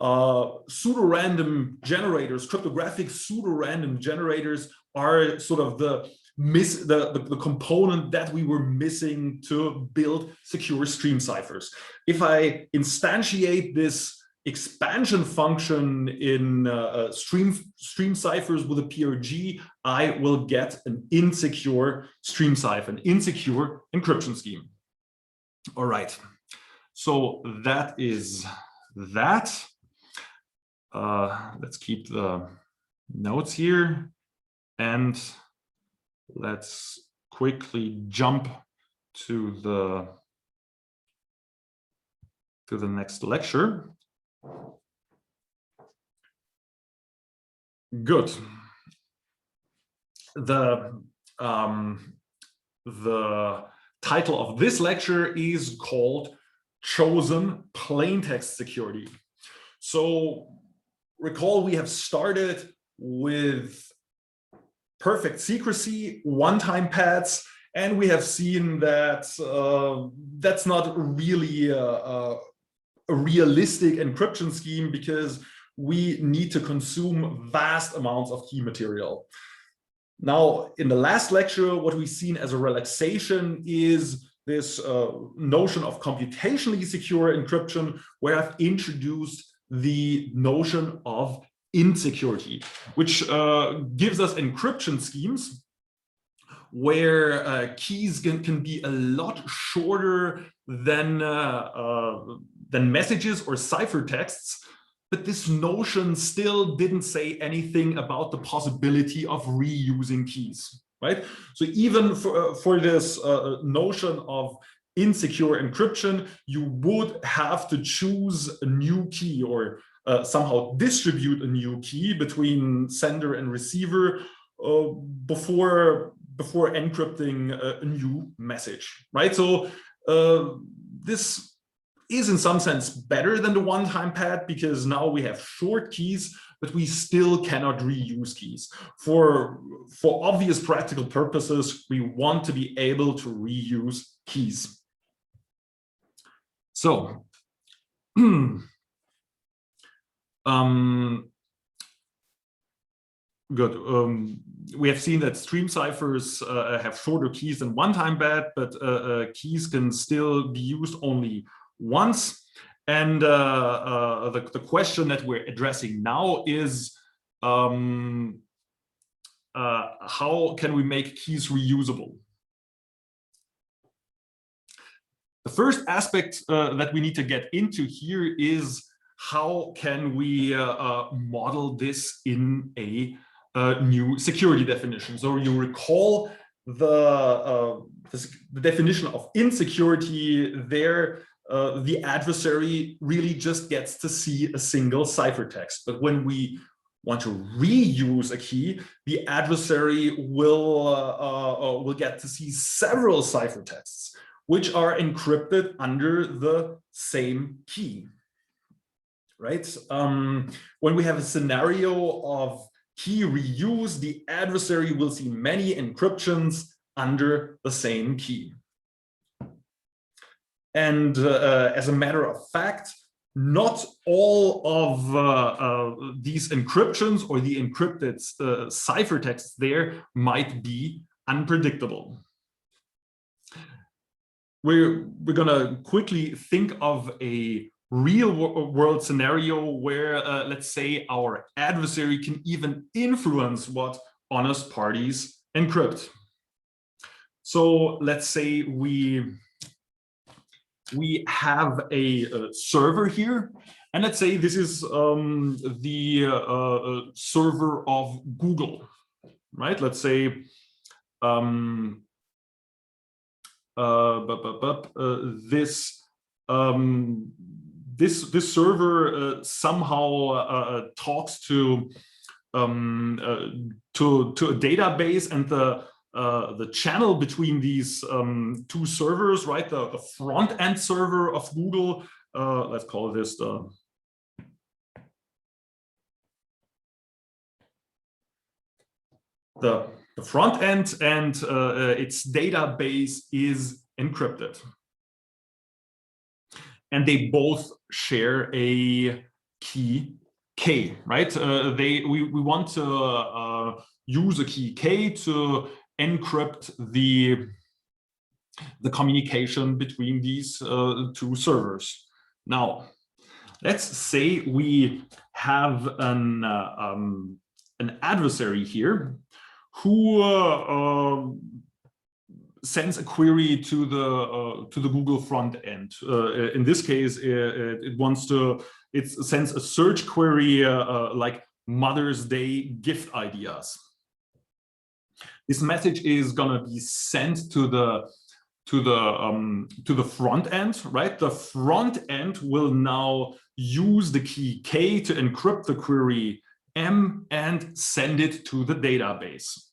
pseudorandom generators, cryptographic pseudorandom generators, are sort of the component that we were missing to build secure stream ciphers. If I instantiate this expansion function in stream ciphers with a PRG, I will get an insecure stream cipher, an insecure encryption scheme. All right, so that is that. Let's keep the notes here and let's quickly jump to the next lecture. Good. The title of this lecture is called Chosen Plaintext Security. So recall we have started with perfect secrecy, one-time pads, and we have seen that that's not really a realistic encryption scheme because we need to consume vast amounts of key material. Now, in the last lecture, what we've seen as a relaxation is this notion of computationally secure encryption, where I've introduced the notion of insecurity, which gives us encryption schemes where keys can be a lot shorter than messages or ciphertexts. But this notion still didn't say anything about the possibility of reusing keys, right? So even for this notion of insecure encryption, you would have to choose a new key or somehow distribute a new key between sender and receiver before encrypting a new message, right? So this is in some sense better than the one-time pad because now we have short keys, but we still cannot reuse keys. For obvious practical purposes, we want to be able to reuse keys. So, good. We have seen that stream ciphers have shorter keys than one-time pad, but keys can still be used only once. And the question that we're addressing now is how can we make keys reusable? The first aspect that we need to get into here is how can we model this in a new security definition. So you recall the definition of insecurity there. The adversary really just gets to see a single ciphertext. But when we want to reuse a key, the adversary will get to see several ciphertexts, which are encrypted under the same key, right? When we have a scenario of key reuse, the adversary will see many encryptions under the same key. And as a matter of fact, not all of these encryptions or the encrypted ciphertexts there might be unpredictable. We're going to quickly think of a real world scenario where, let's say, our adversary can even influence what honest parties encrypt. So let's say we have a server here, and let's say this is the server of Google, right? Let's say this server somehow talks to a database, and the channel between these two servers, right? The front end server of Google, let's call this the front end, and its database is encrypted. And they both share a key K, right? We want to use a key K to encrypt the communication between these two servers. Now, let's say we have an adversary here who sends a query to the Google front end. In this case, it sends a search query like Mother's Day gift ideas. This message is gonna be sent to the front end, right? The front end will now use the key K to encrypt the query M and send it to the database.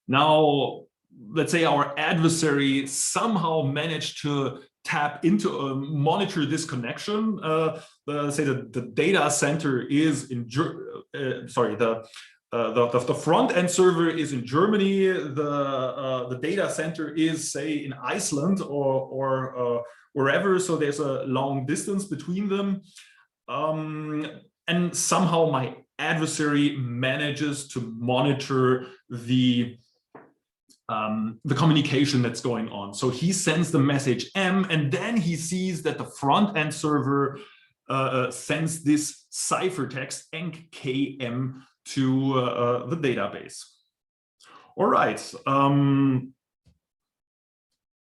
Now, let's say our adversary somehow managed to tap into monitor this connection. Let's say that the data center is in the front end server is in Germany. The data center is, say, in Iceland or wherever. So there's a long distance between them, and somehow my adversary manages to monitor the communication that's going on. So he sends the message M, and then he sees that the front end server sends this ciphertext NKM to the database. All right.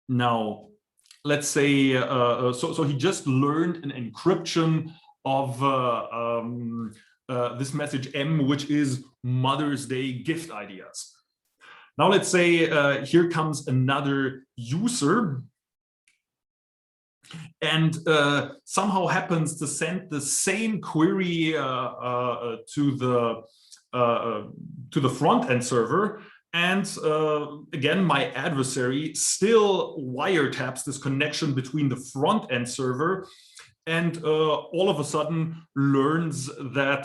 Now, let's say, so he just learned an encryption of this message M, which is Mother's Day gift ideas. Now, let's say here comes another user and somehow happens to send the same query to the front end server. And again, my adversary still wiretaps this connection between the front end server, and all of a sudden learns that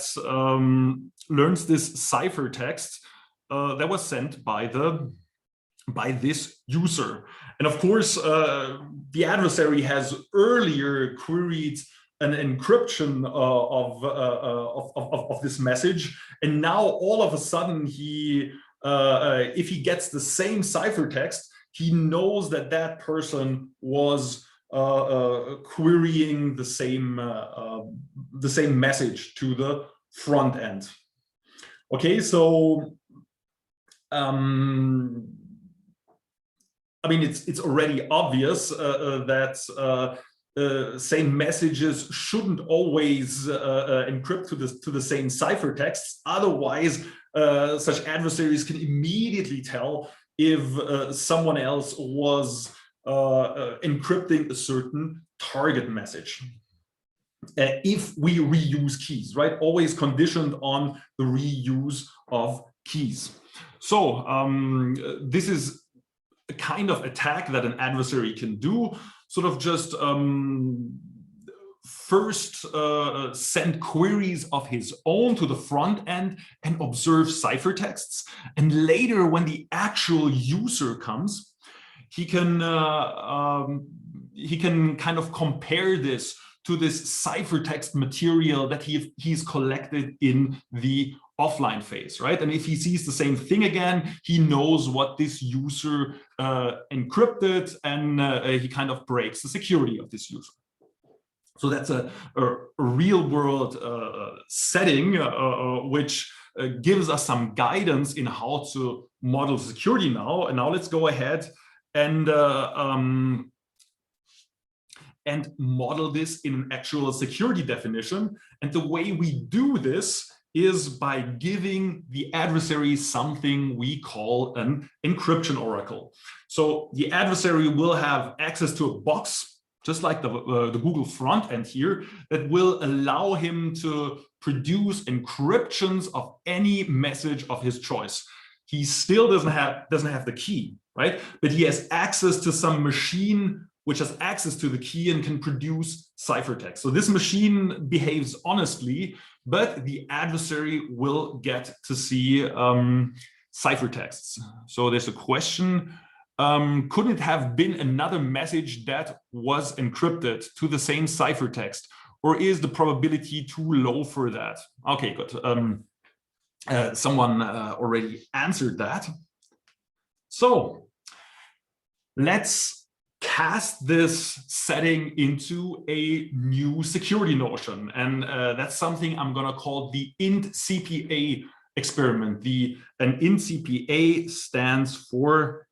this ciphertext that was sent by this user. And of course, the adversary has earlier queried an encryption of this message, and now all of a sudden he, if he gets the same ciphertext, he knows that that person was querying the same message to the front end. Okay, so I mean, it's already obvious that same messages shouldn't always encrypt to the same ciphertexts. Otherwise, such adversaries can immediately tell if someone else was encrypting a certain target message. If we reuse keys, right? Always conditioned on the reuse of keys. So this is a kind of attack that an adversary can do, sort of just first send queries of his own to the front end and observe ciphertexts. And later, when the actual user comes, he can kind of compare this to this ciphertext material that he's collected in the offline phase, right? And if he sees the same thing again, he knows what this user encrypted, and he kind of breaks the security of this user. So that's a real world setting, which gives us some guidance in how to model security now. And now let's go ahead and model this in an actual security definition. And the way we do this is by giving the adversary something we call an encryption oracle. So the adversary will have access to a box just like the Google front end here, that will allow him to produce encryptions of any message of his choice. He still doesn't have the key, right? But he has access to some machine which has access to the key and can produce ciphertext. So this machine behaves honestly, but the adversary will get to see ciphertexts. So there's a question. Couldn't it have been another message that was encrypted to the same ciphertext, or is the probability too low for that? Okay, good. Someone already answered that. So let's cast this setting into a new security notion. And that's something I'm going to call the int CPA experiment. An int CPA stands for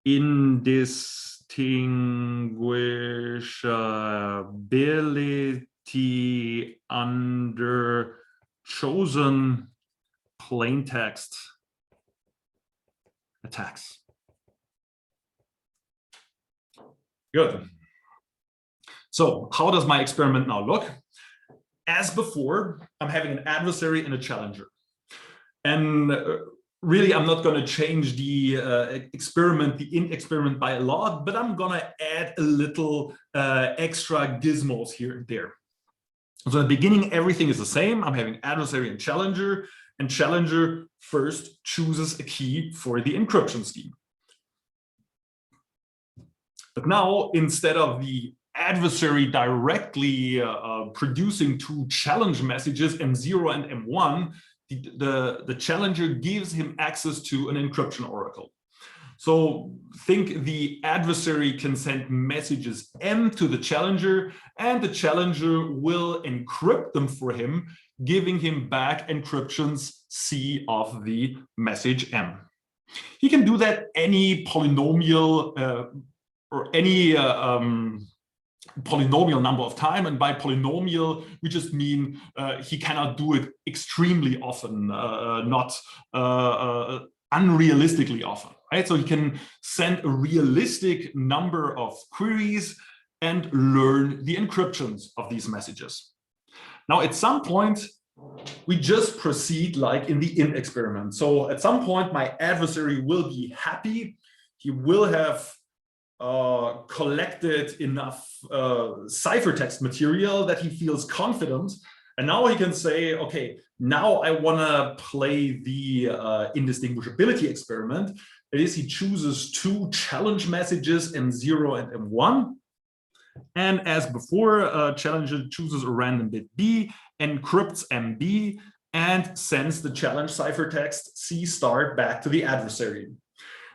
indistinguishability under chosen plaintext attacks. Good. So how does my experiment now look? As before, I'm having an adversary and a challenger. And really, I'm not going to change the int experiment by a lot, but I'm going to add a little extra gizmos here and there. So at the beginning, everything is the same. I'm having adversary and challenger first chooses a key for the encryption scheme. But now, instead of the adversary directly producing two challenge messages, M0 and M1, the challenger gives him access to an encryption oracle. So think the adversary can send messages M to the challenger, and the challenger will encrypt them for him, giving him back encryptions C of the message M. He can do that any polynomial or any polynomial number of time, and by polynomial we just mean he cannot do it extremely often, not unrealistically often, right? So he can send a realistic number of queries and learn the encryptions of these messages. Now at some point we just proceed like in the int experiment. So at some point my adversary will be happy, he will have collected enough ciphertext material that he feels confident, and now he can say, okay, now I want to play the indistinguishability experiment. That is, he chooses two challenge messages, M0 and M1, and as before, challenger chooses a random bit B, encrypts MB, and sends the challenge ciphertext C* back to the adversary.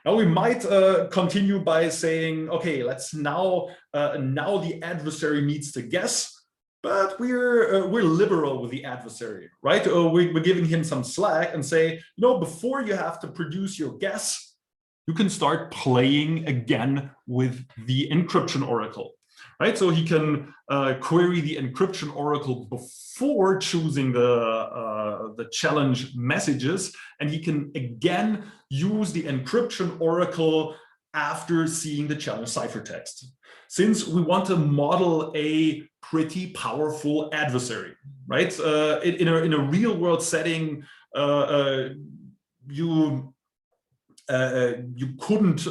Now we might continue by saying, okay, let's now the adversary needs to guess, but we're liberal with the adversary, right? We're giving him some slack and say, you know, before you have to produce your guess, you can start playing again with the encryption oracle, right? So he can query the encryption oracle before choosing the challenge messages, and he can again use the encryption oracle after seeing the challenge ciphertext. Since we want to model a pretty powerful adversary, right? In a real world setting, you couldn't.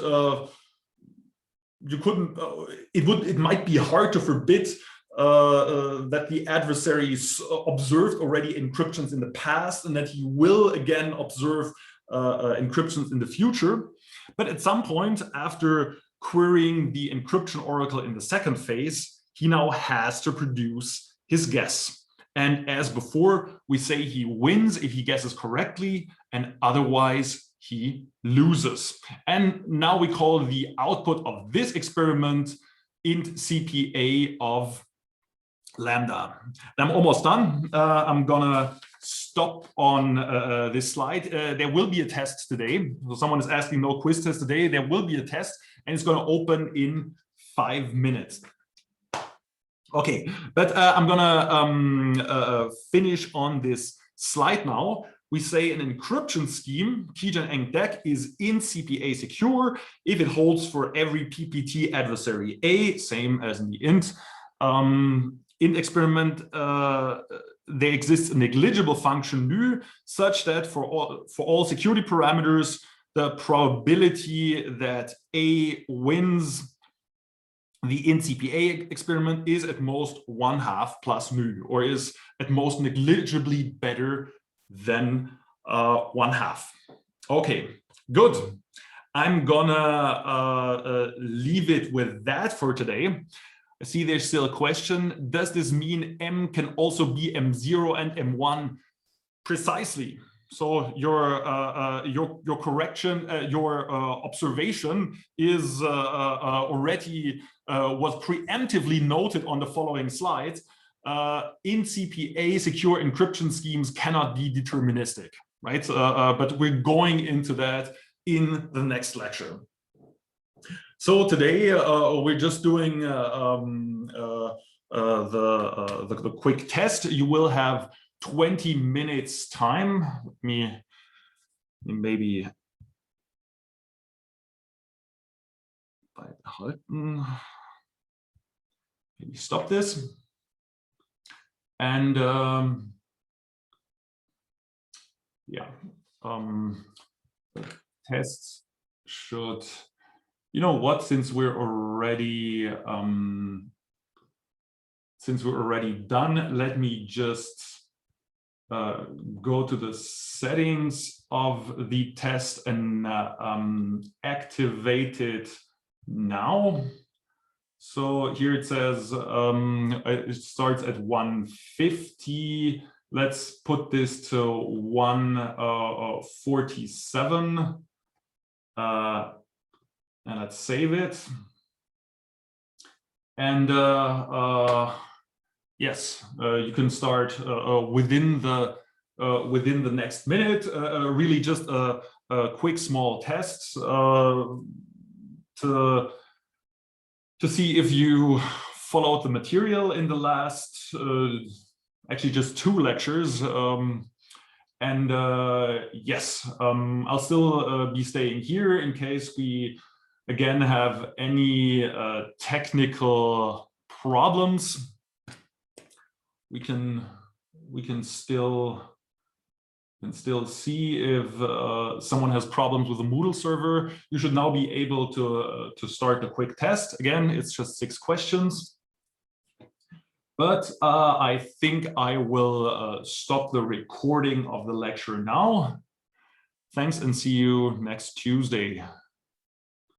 It might be hard to forbid that the adversaries observed already encryptions in the past and that he will again observe encryptions in the future. But at some point, after querying the encryption oracle in the second phase, he now has to produce his guess. And as before, we say he wins if he guesses correctly, and otherwise he loses. And now we call the output of this experiment int CPA of lambda. I'm almost done. I'm gonna stop on this slide. There will be a test today. So someone is asking, no quiz test today. There will be a test, and it's gonna open in 5 minutes. Okay, but I'm gonna finish on this slide now. we say an encryption scheme, keygen-eng-dec, is in CPA secure if it holds for every PPT adversary A, same as in the int. Int experiment, there exists a negligible function nu, such that for all security parameters, the probability that A wins the int CPA experiment is at most 1/2 plus nu, or is at most negligibly better than 1/2. Okay, good. I'm gonna leave it with that for today. I see there's still a question. Does this mean M can also be M0 and M1? Precisely. So your correction, your observation is already was preemptively noted on the following slides. In CPA, secure encryption schemes cannot be deterministic, right? But we're going into that in the next lecture. So today we're just doing the quick test. You will have 20 minutes time. Let me maybe maybe stop this. And yeah, the tests should, you know what, since we're already done, let me just go to the settings of the test and activate it now. So here it says it starts at 150. Let's put this to 147 and let's save it. And yes, you can start within the next minute. Really, just a quick small test to see if you followed the material in the last, actually just 2 lectures. And yes, I'll still be staying here in case we again have any technical problems. We can still see if someone has problems with the Moodle server. You should now be able to start a quick test. Again, it's just 6 questions. But I think I will stop the recording of the lecture now. Thanks and see you next Tuesday.